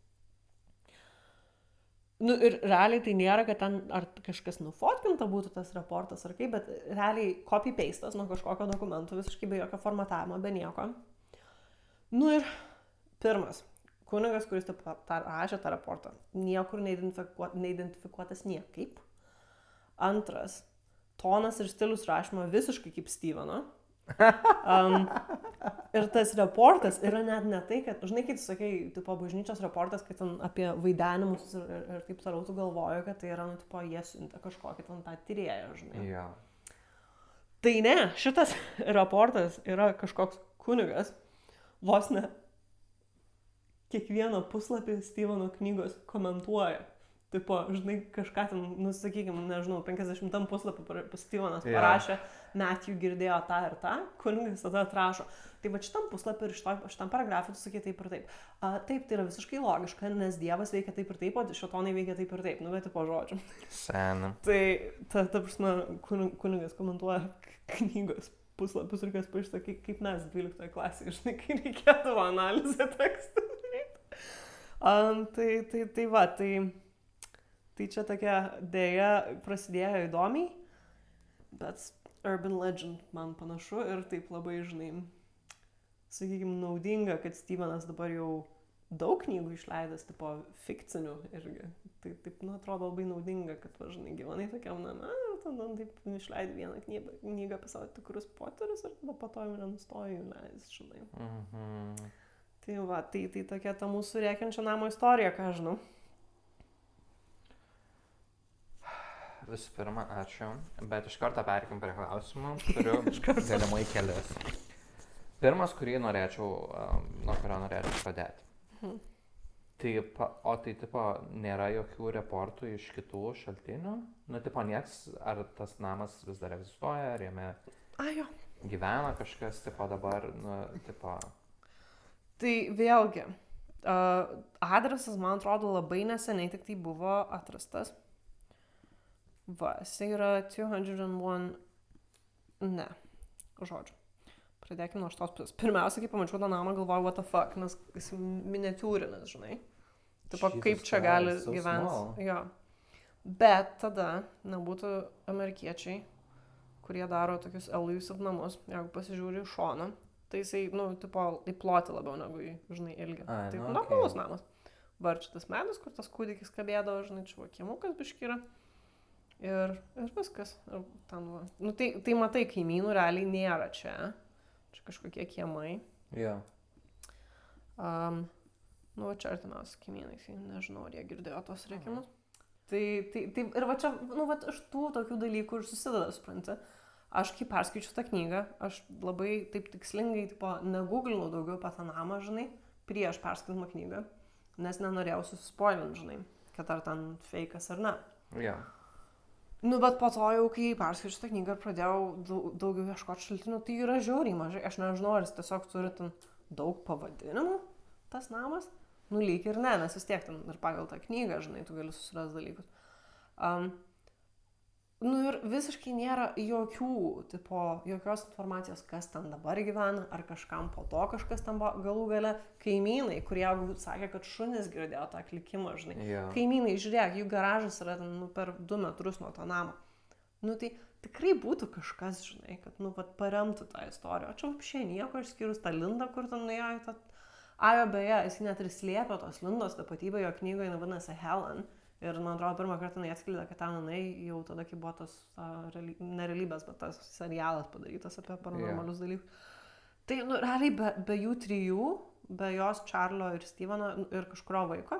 Nu, ir realiai tai nėra, kad ten ar kažkas nufotkinta būtų tas raportas ar kaip, bet realiai copy-pastas nuo kažkokio dokumento, visiškai be jokio formatavimo, be nieko. Nu ir pirmas, kunigas, kuris rašė tą raportą, niekur neidentifikuotas niekaip. Antras, tonas ir stilius rašymo visiškai kaip Steveno. Ir tas raportas yra net ne tai, kad, žinai, kai tu sakai, tipo, bažnyčios raportas, kad ten apie vaidenimus ir taip toliau tu galvoju, kad tai yra, nu, tipo, jie siuntė kažkokį ten tą tyrėją, žinai. Yeah. Tai ne, šitas raportas yra kažkoks kunigas, vos ne kiekvieną puslapį Steveno knygos komentuoja. Tipo, žinai, kažką ten, nusakykime, nežinau, 50 puslapį Stevenas parašė, Matthew girdėjo tą ir tą, kunigas tada atrašo. Tai va šitam puslapį ir šitam paragrafui tu sakai taip ir taip. Taip, tai yra visiškai logiška, nes Dievas veikia taip ir taip, o šėtonai veikia taip ir taip. Nu, bet tipo žodžiu. Sena. Tai, ta prasme, kunigas komentuoja knygos puslapius ir kas pašta, kaip mes 12 klasėje, žinai, kai reikėdavo analizę tekstų. Tai čia tokia dėja prasidėjo įdomiai, bet urban legend man panašu ir taip labai, žinai, sakykime, naudinga, kad Stevenas dabar jau daug knygų išleidęs, tipo, fikcinių irgi. Tai taip, nu, atrodo labai naudinga, kad, žinai, gyvenai tokiam name, ir tada taip išleidai vieną knygą apie savo tikrus poterius ir tada po to jau nenustoji leis, žinai. Mhm. Tai va, tai tokia ta mūsų rėkiančio namo istorija, ką žinau. Visų pirma, ačiū, bet iš karto perkim prie klausimų, turiu galimai kelias. Pirmas, kurį norėčiau, nuo kurio norėčiau pradėti. O tai, tipo, nėra jokių reportų iš kitų šaltinių? Nu, tipo, nieks, ar tas namas vis dar egzistuoja, ar jame gyvena kažkas, tipo, dabar, nu, tipo... Tai vėlgi, adresas, man atrodo, labai neseniai tik tai buvo atrastas. Va, jisai yra 201, ne, žodžiu. Pradėkime nuo šitos pusės. Pirmiausia, kai pamačiau tą namą, galvoju, what the fuck, nes jis miniatiūrinis, žinai. Taip, kaip čia gali gyventi. Jo. Bet tada nebūtų amerikiečiai, kurie daro tokius elusive namus, jeigu pasižiūri iš šono, tai jisai, nu, tipo, į plotį labiau negu į, žinai, ilgį. Tai normalus namas. Varčitas medus, kur tas kūdikis kabėdavo, žinai, čia kiemukas biški yra. Ir viskas. Ir ten, va. Nu, tai matai, kaimynų realiai nėra čia. Čia kažkokie kiemai. Jo. Nu, čia artimiausi kaimynai, nežinau, ar jie girdėjo tos rėkimus. Tai ir va čia, nu, va, iš tų tokių dalykų ir susideda, supranti. Aš kai perskaičiu tą knygą, aš labai taip tikslingai, tipo, neguglinau daugiau apie tą namą, žinai, prieš perskaitimą knygą, nes nenorėjau suspoilinti, žinai, kad ar ten feikas ar ne. Jo. Nu, bet po to jau, kai perskaičiu tą knygą ir pradėjau daugiau ieškoti šaltinių, tai yra žiauriai mažai. Aš nežinau, ar jis tiesiog turi ten daug pavadinimų, tas namas. Nu, lyg ir ne, nes vis tiek ten ir pagal tą knygą, žinai, tu gali susirasti dalykus. Nu, ir visiškai nėra jokios informacijos, kas ten dabar gyvena, ar kažkam po to kažkas ten galų gale. Kaimynai, kurie sakė, kad šunis girdėjo tą klikimą, žinai. Yeah. Kaimynai, žiūrėk, jų garažas yra ten, nu, per 2 metrus nuo to namo. Nu, tai tikrai būtų kažkas, žinai, kad, nu, vat, paremtų tą istoriją. O čia apšiai nieko, išskyrus tą Lindą, kur ten nuėjo į tą... Ajo, beje, jis net ir slėpė tos Lindos tapatybę, jo knygoje vadinasi Helen. Ir, man atrodo, pirmą kartą neatskleidė, kad ten jinai jau tada, kai buvo tas nerealybės, bet tas serialas padarytas apie paranormalius dalykus. Tai, nu, realiai be jų trijų, be jos, Čarlio ir Steveno ir kažkurio vaiko,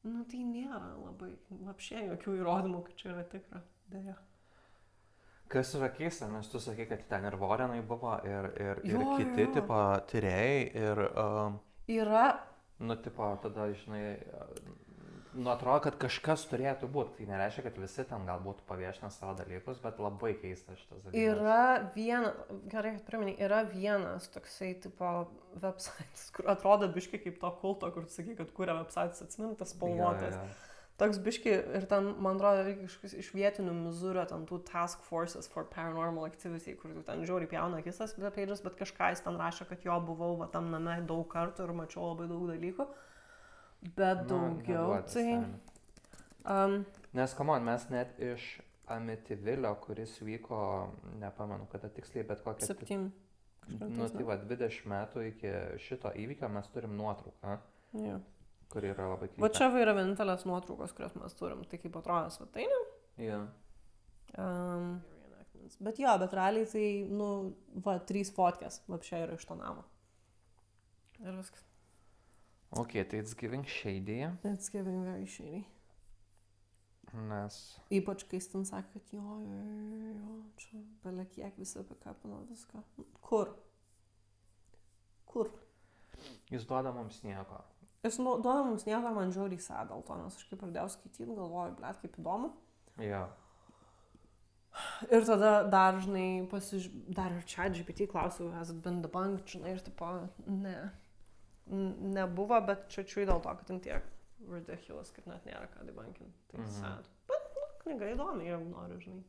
nu, tai nėra labai, apšiai jokių įrodymų, kad čia yra tikra. Dėja. Kas yra keista, nes tu sakai, kad ten ir Vorenai buvo, ir Jo, kiti, jo. tipo, tyrėjai, ir, Yra, nu, tipo, tada, žinai, nu, atrodo, kad kažkas turėtų būti. Tai nereiškia, kad visi ten galbūt paviešina savo dalykus, bet labai keista šitas dalykas. gerai, kad primeni, yra vienas toksai, tipo, websites, kur atrodo biški kaip to kulto, kur tu sakai, kad kuria websites, atsimintas, spalvotas. Jo. Toks biški ir ten, man atrodo, kažkas iš vietinių Missouri, ten tų Task Forces for Paranormal Activity, kur tu ten žiauriai pjauna akis The Pages, bet kažką jis ten rašė, kad jo buvau va tam name daug kartų ir mačiau labai daug dalykų. Bet daugiau, tai... Nes, come on, mes net iš Amityvilio, kuris vyko, nepamenu kada tiksliai, bet kokią... 7. Nu, tai va, 20 metų iki šito įvykio mes turim nuotrauką. Jo. Kuri yra labai keista. Va čia yra vienintelės nuotraukos, kurias mes turim, tai kaip atrodo svetainė. Jo. Bet jo, bet realiai tai, nu, va, 3 fotkės, vapšė yra iš to namo. Ir viskas. Ok, tai it's giving shady. It's giving very shady. Nes... Ypač kai jis ten sakė, kad jo, čia belia kiek visi apikapino viską. Kur? Jis duoda mums nieko. Jis duoda mums nieko, man žiauriai sad dėl to, nes aš kaip pradėjau skaityti, galvoju, blet, kaip įdomu. Jo. Ir tada dar, žinai, dar ir ChatGPT klausiau, has it been debunked, žinai, ir tipo, ne. Nebuvo, bet čia dėl to, kad ten tiek ridiculous, kad net nėra ką debunkinti. Tai sad. Bet, nu, knyga įdomi, jeigu nori, žinai.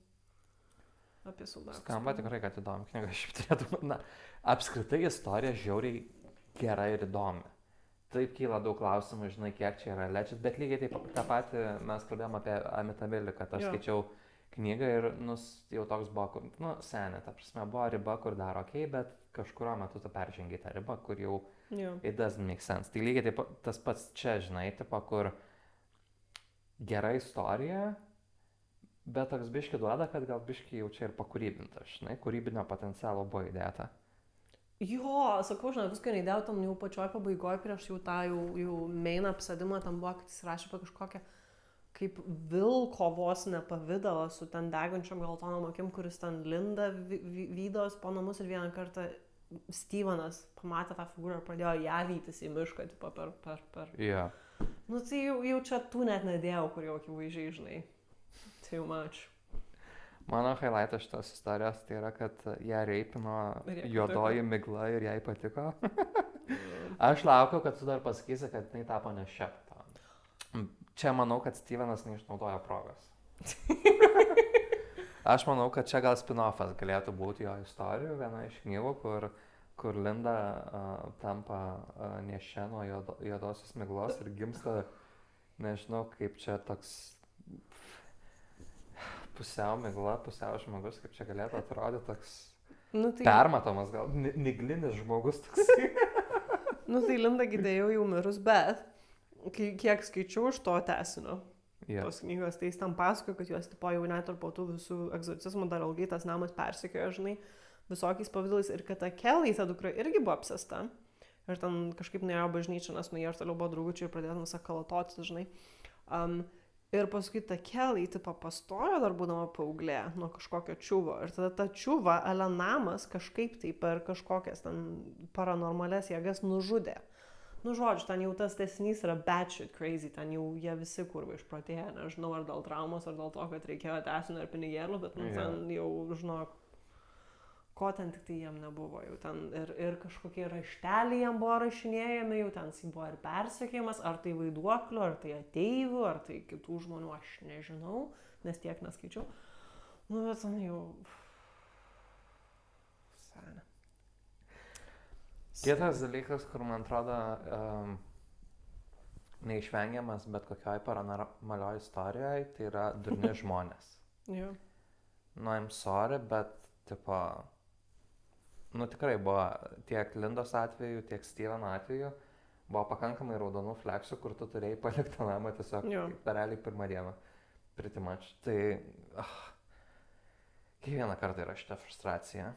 Apie saudakus. Skamba tikrai, kad įdomi knyga. Šiaip turėtų, na, apskritai istorija žiauriai gera ir įdomi. Taip kyla daug klausimų, žinai, kiek čia yra legit, bet lygiai taip tą patį mes kalbėjom apie Amityvilį, kad aš skaičiau knygą ir, nu, jau toks buvo, kur, nu, senė, ta prasme, buvo riba, kur dar ok, bet kažkurio metu tu peržengi tą ribą, kur jau it doesn't make sense. Tai lygiai taip tas pats čia, žinai, tipo, kur gera istorija, bet toks biški duoda, kad gal biški jau čia ir pakūrybinta, žinai, kūrybinio potencialo buvo įdėta. Jo, sakau, žinai, viską neįdėjau tam jau pačioj pabaigoje, prieš jau tą jau main apsėdimą, tam buvo, kad jis rašė apie kažkokią kaip vilko vos nepavidalą su ten degančiom geltonom akim, kuris ten linda vydos po namus ir vieną kartą Stevenas pamatė tą figūrą ir pradėjo ją vytis į mišką, tipo per... Yeah. Nu tai jau čia tų net nedėjau, kur jau akivaizdžiai, žinai, too much. Mano highlightas šitos istorijos tai yra, kad ją reipino juodoji migla ir jai patiko. Aš laukiu, kad tu dar pasakysi, kad jinai tapo nešia. Čia manau, kad Stevenas neišnaudojo progos. Aš manau, kad čia gal spin-offas galėtų būti jo istorijų, viena iš knygų, kur Linda tampa nešia nuo juodosios miglos ir gimsta, nežinau, kaip čia toks... Pusiau migla, pusiau žmogus, kaip čia galėtų atrodyti toks permatomas, gal miglinis žmogus toks. Nu tai Linda gidėjau jau mirus, bet kiek skaičiau iš to tęsinio tos knygos, tai jis tam pasakojo, kad juos tipo jau net ir po tų visų egzorcizmų dar ilgai tas namas persekiojo, žinai, visokiais pavydalais ir kad ta Kelly, ta dukra, irgi buvo apsėsta. Ir ten kažkaip nuėjo bažnyčią, nes nuėjo ir toliau buvo draugučiai ir pradėjo visą kalatotis, žinai. Ir paskui ta Kelly, tipo, pastojo dar būdama paauglė nuo kažkokio čiuvo. Ir tada ta čiuva, namas kažkaip tai per kažkokias ten paranormales jėgas nužudė. Nu, žodžiu, ten jau tas tęsinys yra batshit crazy, ten jau jie visi kurva išprotėję, nežinau, ar dėl traumos, ar dėl to, kad reikėjo tęsinio ir pinigėlių, bet nu, ten jau, žinok, ko ten tik tai jiem nebuvo. Jau ten ir kažkokie rašteliai jam buvo rašinėjami, jau ten jis buvo ir persekėjimas, ar tai vaiduoklių, ar tai ateivių, ar tai kitų žmonių, aš nežinau, nes tiek neskaičiau. Nu, bet ten jau... Senė. Kitas dalykas, kur man atrodo neišvengiamas bet kokioj paranormalioj istorijoje, tai yra durni žmonės. Jo. Nu, I'm sorry, bet, tipo, nu tikrai buvo tiek Lindos atveju, tiek Steveno atveju, buvo pakankamai raudonų fleksų, kur tu turėjai palikti namą tiesiog realiai pirmą dieną. Pretty much. Tai, kiekvieną kartą yra šita frustracija.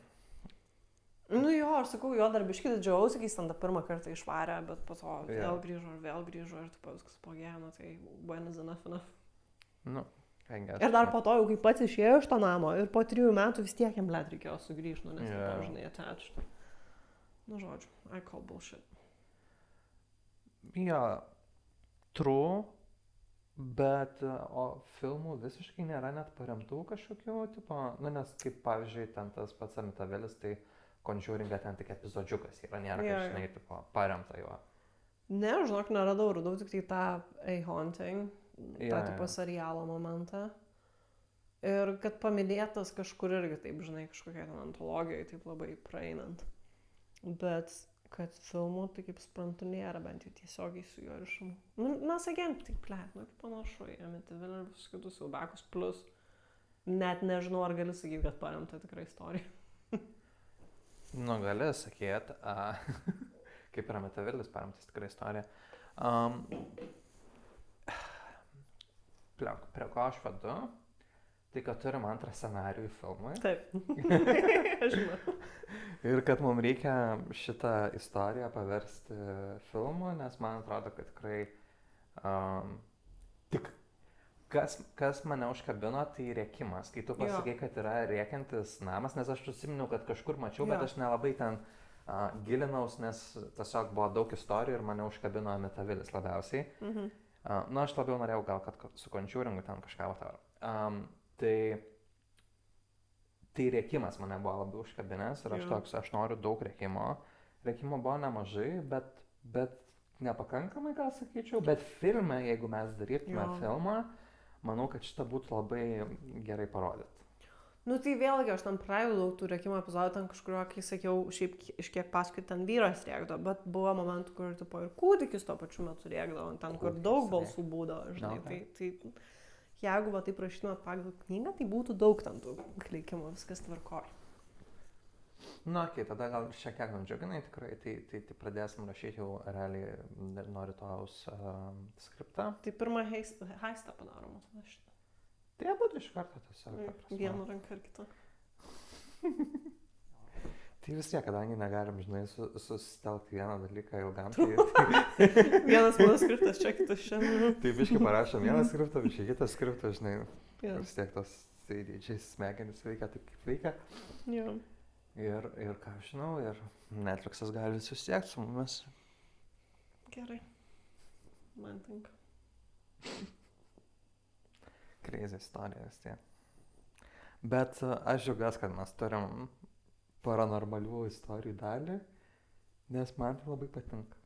Nu jo, aš sakau, jo dar biškį didžiausiai, kai jis ten tą pirmą kartą išvarė, bet po to vėl grįžo ir tu viskas pagėno, tai when is enough. Nu, Ir dar po to, jau kai pats išėjo iš to namo, ir po 3 metų vis tiek jam blėt reikėjo sugrįžti, nes tipo, žinai, attached. Nu, žodžiu, I call bullshit. Jo, true, bet o filmų visiškai nėra net paremtų kažkokių, tipo, nu, nes kaip pavyzdžiui, ten tas pats Amityvilis, tai Conjuring'e ten tik epizodžiukas yra, nėra, kad, žinai, tipo, paremta jo. Ne, žinok, radau tik tai tą A Haunting, tą tipo serialo momentą. Ir kad paminėtas kažkur irgi taip, žinai, kažkokia ten antologijai, taip labai praeinant. Bet kad filmų, tai kaip suprantu, nėra bent jau tiesiogiai su juo ryšumu. Nu, mes sakėm, taip, nu, panašu į Amityville ir visus kitus Siaubiakus plus. Net nežinau, ar gali sakyti, kad paremta tikra istorija. Nu, gali sakėt, kaip ir Amityvillis paremtas tikra istorija. Prie ko aš vedu, tai kad turim antrą scenarijų filmui. Taip, aš žinau. Ir kad mums reikia šitą istoriją paversti filmu, nes man atrodo, kad tikrai tik kas mane užkabino, tai rėkimas. Kai tu pasakai, kad yra rėkiantis namas, nes aš užsiminiau, kad kažkur mačiau, bet aš nelabai ten gilinaus, nes tiesiog buvo daug istorijų ir mane užkabino Amityvilis labiausiai. Nu, aš labiau norėjau gal, kad su Conjuring'u ten kažką vataro. Tai rėkimas mane buvo labiau užkabinęs ir aš noriu daug rėkimo. Rėkimo buvo nemažai, bet nepakankamai, gal sakyčiau. Bet filme, jeigu mes darytume filmą, manau, kad šitą būtų labai gerai parodyti. Nu tai vėlgi, aš ten praėjau tų rėkimo epizodų, ten kažkurio, kai sakiau, šiaip iš kiek paskui ten vyras rėkdavo, bet buvo momentų, kur tipo, ir kūdikis tuo pačiu metu rėkdavo, ten kur daug balsų būdavo, žinai, tai jeigu va taip rašytumėt pagal knygą, tai būtų daug ten tų klikimų, viskas tvarkoj. Na, okei, tada gal šiek tiek nudžiuginai tikrai, tai pradėsim rašyti jau realiai nuo rytojaus skriptą. Tai pirmą heistą padarom, šitą. Tai būtų iš karto tiesiog. Vienu ranka ir kitą. Tai vis tiek, kadangi negalim, žinai, susitelkti vieną dalyką ilgam, tai... Vienas mano skriptas, čia kitas šiandien. Tai biškai parašom vieną skriptą, biškai kitą skriptą, žinai, vis tiek tos ADHD smegenys veikia taip, kaip veikia. Jo. Ir ką aš žinau, ir Netflixas gali susiekti su mumis. Gerai. Man tinka. Crazy istorija vis tiek. Bet aš džiaugiuosi, kad mes turim paranormalių istorijų dalį, nes man tai labai patinka.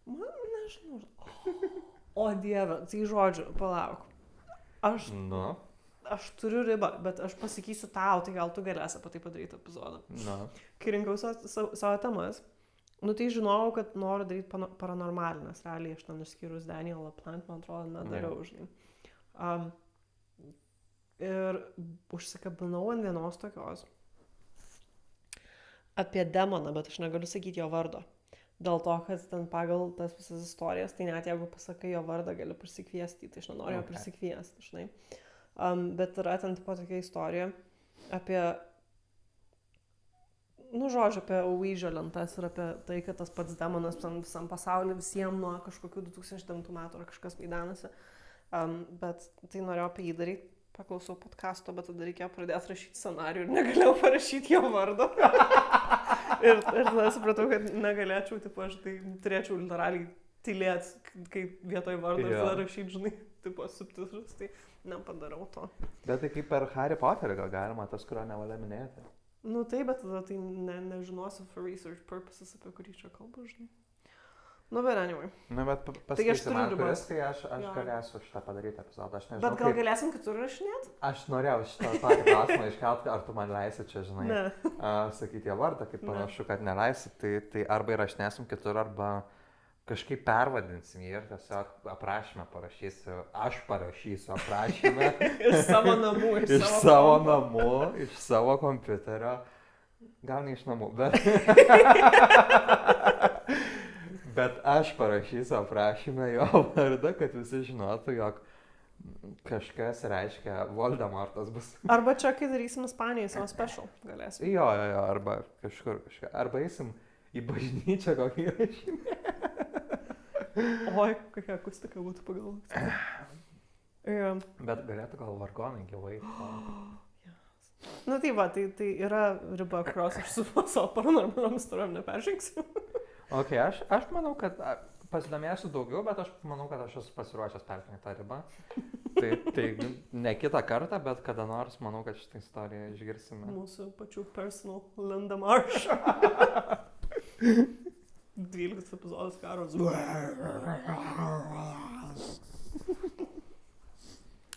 Man nežinau. O Dieve, tai žodžiu, palauk. Aš turiu ribą, bet aš pasakysiu tau, tai gal tu galėsi apie tai padaryti epizodą. Kai rinkau savo temas, nu tai žinojau, kad noriu daryti paranormalinės, realiai aš ten išskyrus Daniel LaPlante, man atrodo, nedariau, žinai. Ir užsikabinau ant vienos tokios apie demoną, bet aš negaliu sakyti jo vardo. Dėl to, kad ten pagal tas visas istorijas, tai net jeigu pasakai jo vardą, gali prisikviesti, tai aš nenoriu jo prisikviesti, žinai. Bet yra ten tipo tokia istorija apie, nu žodžiu, apie Ouija lentas ir apie tai, kad tas pats demonas visam pasauliu visiems nuo kažkokių 2009 metų ar kažkas vaidenasi. Bet tai norėjau apie jį daryti, paklausau podcasto, bet tada reikėjo pradėti rašyti scenarijų ir negalėjau parašyti jo vardo. ir tada supratau, kad negalėčiau, tipo, aš tai turėčiau literaliai tylėti, kaip vietoj vardo ir tada rašyti, žinai, tipo, subtitrus, tai nepadarau to. Bet tai kaip per Harry Potterį gal galima, tas, kurio nevalia minėti. Nu taip, bet tada tai nežinosiu for research purposes, apie kurį čia kalbu, žinai. Nu, bet anyway. Nu, bet pasakysi man, kuris, tai aš galėsiu šitą padaryti epizodą. Aš nežinau, bet gal galėsim kitur rašinėti? Aš norėjau šitą patį klausimą iškelti, ar tu man leisi čia, žinai, sakyti jo vardą, kaip panašu, kad neleisi, tai arba įrašinėsim kitur, arba kažkaip pervadinsim jį ir tiesiog aprašymę parašysiu, aš parašysiu aprašymę. Iš savo namų, iš savo kompiuterio. Gal ne iš namų, bet aš parašysiu aprašymę jo vardą, kad visi žinotų, jog kažkas reiškia Voldemortas bus. Arba čia, kai darysim Ispanijoje savo special, galėsim. Jo, arba kažkur kažką. Arba eisim į bažnyčią kokį įrašinę. Oi, kokia akustika būtų pagalvoti. Jo. Bet galėtų gal vargonai gyvai. Nu tai va, tai yra riba, kurios aš su savo paranormaliom istorijom neperžengsiu. Ok, aš manau, kad pasidomėsiu daugiau, bet aš manau, kad aš esu pasiruošęs peržengti tą ribą. Tai ne kitą kartą, bet kada nors manau, kad šitą istoriją išgirsime. Mūsų pačių personal Linda Marsh. 12 epizodas karos.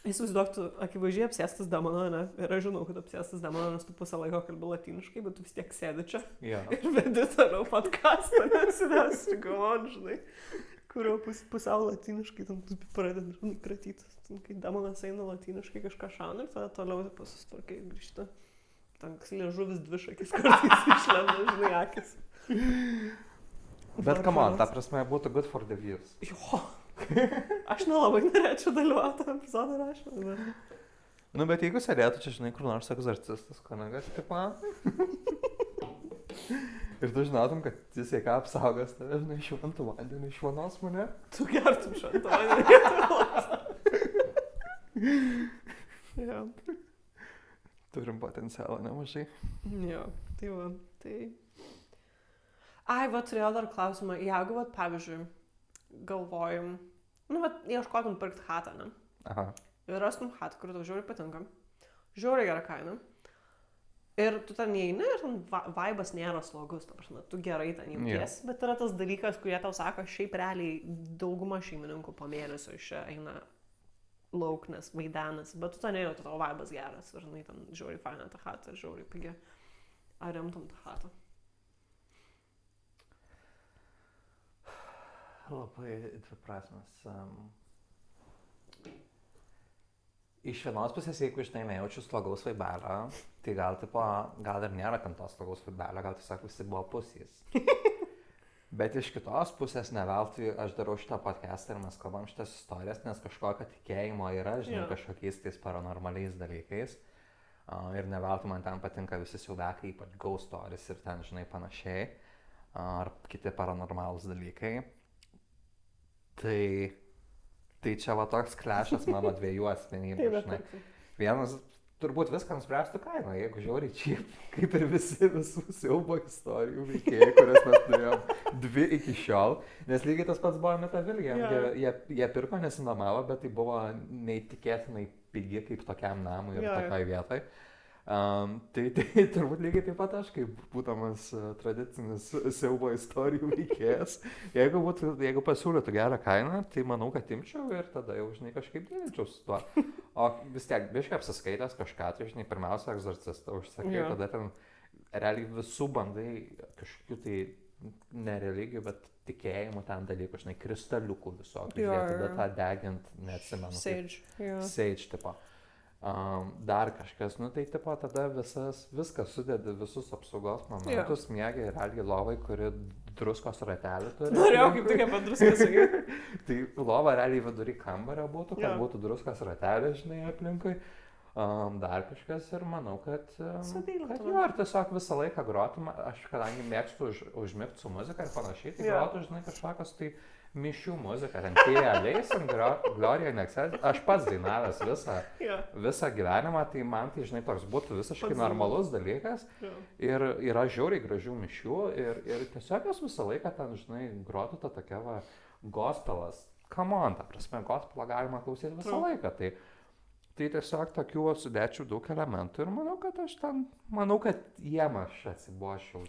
Įsivaizduok, tu akivaizdžiai apsėstas demono, ne? Ir aš žinau, kad apsėstas demono, nes tu pusę laiko kalbi latiniškai, bet tu vis tiek sėdi čia. Yeah. Ir vedi toliau podcastą, nes galvon, žinai, kurio pusiau latiniškai, tam tu pradedi, žinai, kratytis. Kai demonas eina latiniškai kažką šauna ir tada toliau pasistvarkai grįžta. Ten liežuvis dvišakis kartais išlenda, žinai, akis. Bet come on, ta prasme būtų good for the views. Jo. Aš nelabai norėčiau dalyvauti epizodą rašymą, bet... Nu, bet jeigu sėdėtų čia, žinai, kur nors egzorcistas, kunigas, tipo... Ir tu žinotum, kad jis ką apsaugos tave, žinai, šventų vandenį išvanos mane. Tu gertum šventą vandenį. Jo. Turim potencialą nemažai. Jo, tai va, tai... Ai, va, turėjau dar klausimą. Jeigu, va, pavyzdžiui, galvojim, nu, va, ieškotum pirkti chatą, ne? Aha. Ir rastum chatą, kuri tau žiauriai patinka. Žiauriai gera kaina. Ir tu ten įeini ir ten vaibas nėra slogus, ta prasme, tu gerai ten jautiesi, bet yra tas dalykas, kurie tau sako, šiaip realiai dauguma šeimininkų po mėnesio iš čia eina lauk, nes vaidenas, bet tu ten nejauti, tavo vaibas geras ir jinai ten žiauriai faina ta chata ir žiauriai pigi. Ar remtum tą chatą? Labai dviprasmis. Iš vienos pusės, jeigu žinai, nejaučiu slogaus vaibelio, tai gal ir nėra ten tos slogaus vaibelio, gal tiesiog visi buvo pusės. Bet iš kitos pusės, ne veltui aš darau šitą podcastą ir mes kalbam šitas istorijas, nes kažkokio tikėjimo yra, žinai, kažkokiais tais paranormaliais dalykais. Ir ne veltui man ten patinka visi siaubekai, ypač ghost stories ir ten, žinai, panašiai. Ar kiti paranormalūs dalykai. Tai čia va toks klešas mano dviejų asmenybių, žinai. Vienas turbūt viską nuspręstų kainą, jeigu žiauriai cheap, kaip ir visų siaubo istorijų veikėjai, kurias mes turėjom 2 iki šiol. Nes lygiai tas pats buvo Metavilija. Jie pirko, nesinomavo, bet tai buvo neįtikėtinai pigi kaip tokiam namui ir tokiai vietai. Tai turbūt lygiai taip pat aš, kaip būdamas tradicinis siaubo istorijų veikėjas, jeigu pasiūlytų gerą kainą, tai manau, kad imčiau ir tada jau, žinai, kažkaip dėlčiau su tuo. O vis tiek, biškai apsiskaitęs kažką, tai, žinai, pirmiausia, egzorcistą užsakai, tada ten realiai visų bandai kažkokių tai ne religijų, bet tikėjimų ten dalykų, žinai, kristaliukų visokių, tada tą degint, neatsimenu. Sage, tipo. Dar kažkas, nu tai tipo tada viskas sudedi, visus apsaugos momentus, miegi realiai lovai, kuri druskos ratelį turi. Norėjau kaip tokia pat druskos sakyti. Tai lova realiai vidury kambario būtų, kad būtų druskos ratelį, žinai, aplinkui. Dar kažkas ir manau, kad ir tiesiog visą laiką grotum, aš kadangi mėgstu užmigti su muzika ir panašiai, tai grotų, žinai, kažkokios tai mišių muzika, ten T.A.L.A.'s and Gloria in Excess. Aš pats dainavęs visą gyvenimą, tai man tai, žinai, toks būtų visiškai normalus dalykas. Ir yra žiauriai gražių mišių ir tiesiog jos visą laiką ten, žinai, grotų ta tokia va gospelas. Come on, ta prasme, gospelą galima klausyti visą laiką. Tai tiesiog tokių sudėčiau daug elementų ir manau, kad jiem aš atsibošiau.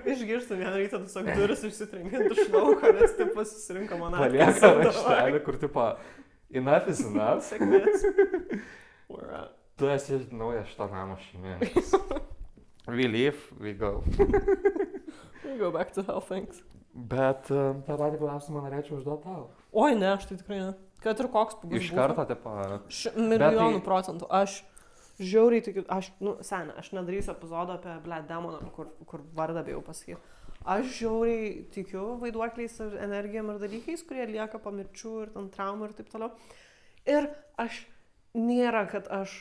Išgirstum vieną rytą tiesiog duris išsitrenkiant iš lauko, nes taip susirinko monarchas. Palieka raštelį, kur tipo enough is enough. Sėkmės. Tu esi naujas šito namo šeimininkas. We leave, we go. We go back to hell things. Bet tą patį klausimą norėčiau užduoti tau. Oi, ne, aš tai tikrai ne. Kad ir koks pabus iš karto, tipo... Milijonų procentų. Aš žiauriai tikiu, aš nedarysiu epizodo apie demoną, kur vardą bijau pasakyti. Aš žiauriai tikiu vaiduokliais ir energijom ir dalykais, kurie lieka po mirčių ir ten traumų ir taip toliau. Ir nėra, kad aš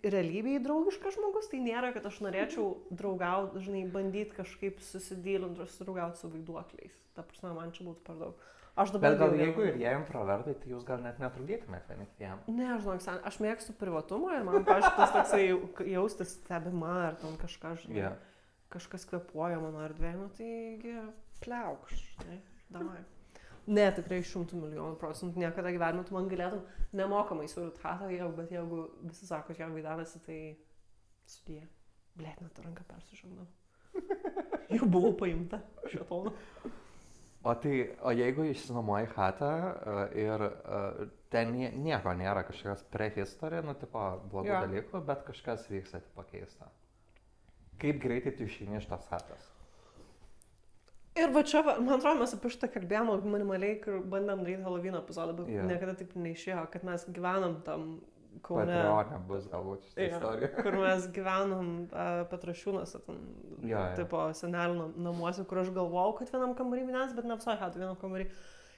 realybėje draugiškas žmogus, tai nėra, kad aš norėčiau draugauti, žinai, bandyti kažkaip susidylinti ir susidraugauti su vaiduokliais. Ta prasme, man čia būtų per daug. Aš dabar... Bet gal jeigu ir jie introvertai, tai jūs gal net netrukdytumėte vieni kitiem. Ne, aš žinok, aš mėgstu privatumą ir man, pavyzdžiui, tas toksai jaustis stebima ar ten kažką, žinai, kažkas kvėpuoja mano erdvėje, nu taigi pliaukš, žinai, davai. Ne, tikrai 100 000 000 %, niekada gyvenime tu man galėtum nemokamai siūlyti chatą, bet jeigu visi sako, kad jie vaidavasi, tai sudėję. Blėt, net ranką persižangdau. Jau buvau paimta šetoną. O jeigu išsinuomoji chatą ir ten nieko nėra, kažkokios prehistorija, nu, tipo, blogų dalykų, bet kažkas vyksta, tipo, keista. Kaip greitai tu išeini iš tos chatos? Ir va čia, man atrodo, mes apie šitą kalbėjom minimaliai, kur bandėm daryti Halloween epizodą, bet niekada taip neišėjo, kad mes gyvenam tam Kaune. Patreonė bus galbūt šitą istoriją. Kur mes gyvenom Petrašiūnuose, tipo senelių namuose, kur aš galvojau, kad vienam kambarį vienas, bet ne visai chatų vienam kambarį.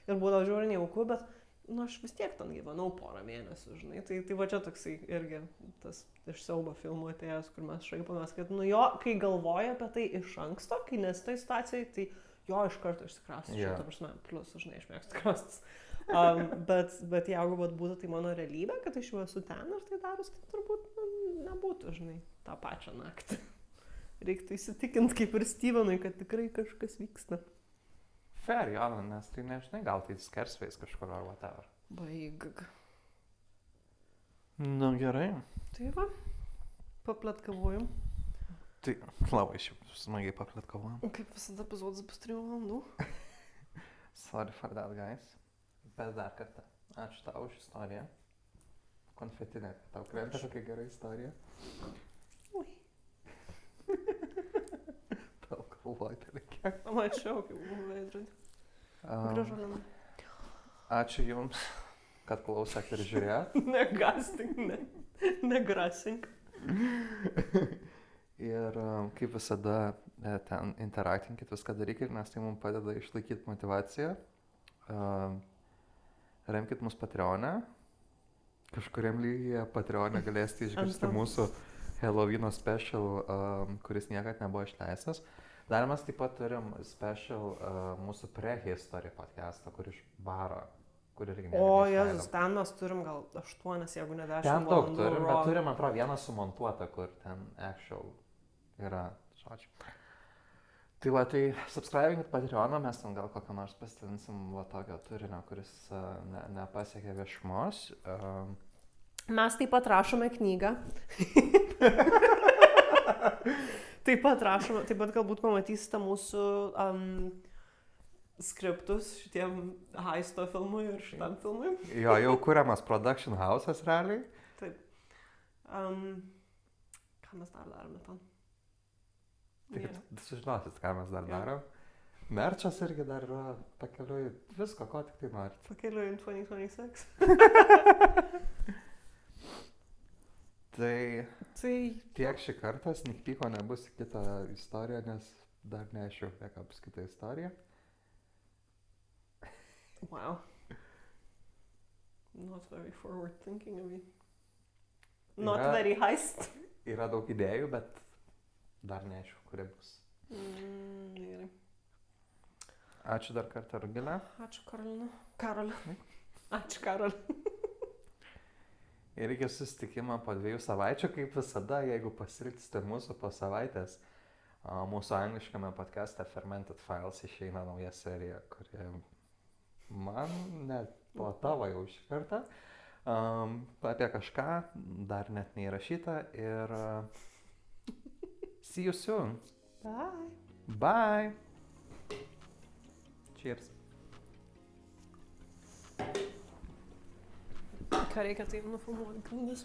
Ir būdavo žiūrinį jauku, bet nu, aš vis tiek ten gyvenau porą mėnesių, žinai. Tai va čia toksai irgi tas iš siaubo filmų atėjęs, kur mes šaipomės, kad nu jo, kai galvoja apie tai iš anksto, kai nesi tai situacijai, tai jo iš karto išsikrastis. Ta prasme, plus, žinai, aš mėgstu krastis. Bet jeigu būtų tai mano realybė, kad aš jau esu ten ir tai darus, tai turbūt nebūtų, žinai, tą pačią naktį. Reiktų įsitikinti kaip ir Stevenui, kad tikrai kažkas vyksta. Fair, jo, nes tai nežinai, gal tai skersvės kažkur ar whatever. Baig. Nu gerai. Tai va, papletkavojom. Tai labai šiaip smagiai papletkavojom. Kaip visada epizodas bus 3 valandų. Sorry for that, guys. Bet dar kartą, ačiū tau už istoriją. Konfetinė, tau krenta tokia gera istorija. Ui. Tau galvoti reikia. Mačiau, kaip buvo veidrodį. Gražu, Lena. Ačiū jums, kad klausėt ir žiūrėjot. Negastink, negrasink. Ir kaip visada ten interaktinkit, viską darykit, nes tai mums padeda išlaikyti motivaciją. Remkit mus Patreon'e. Kažkuriam lygyje Patreon'e galėsite išgirsti mūsų Halloween special, kuris niekad nebuvo išleistas. Dar mes taip pat turim special mūsų prehistory podcastą, kur iš baro, kur irgi nėra. O, Jėzus, ten mes turim gal 8, jeigu ne 10 ten daug turim, bet turim, man atrodo, vieną sumontuotą, kur ten actual yra, žodžiu. Tai va, tai subscribinkit Patreoną, mes ten gal kokią nors pasidalinsim va tokio turinio, kuris nepasiekia viešumos. Mes taip pat rašome knygą. Taip pat galbūt pamatysite mūsų skriptus šitiem heisto filmui ir šitam filmui. Jo, jau kuriamas production house'as realiai. Taip. Ką mes dar darome ten? Tai sužinosit, ką mes dar darom. Merčas irgi dar yra pakeliui, visko, ko tik tai norit. Pakeliui in 2026. Tai tiek šį kartą, Sneak Peeko nebus kita istorija, nes dar neaišku, ką bus kita istorija. Wow. Not very forward thinking of you. Not very heist. Yra daug idėjų, bet dar neaišku, kurie bus. Gerai. Ačiū dar kartą, Rugilė. Ačiū, Karolina. Ačiū, Karolina. Ir iki susitikimo po 2 savaičių, kaip visada, jeigu pasiriksite mūsų po savaitės, mūsų angliškame podcast'e Fermented Files išeina nauja serija, kuri man net po tavo jau šį kartą apie kažką dar net neįrašyta ir see you soon. Bye. Bye. Cheers. Ką reikia taip nufilmuoti, knygas?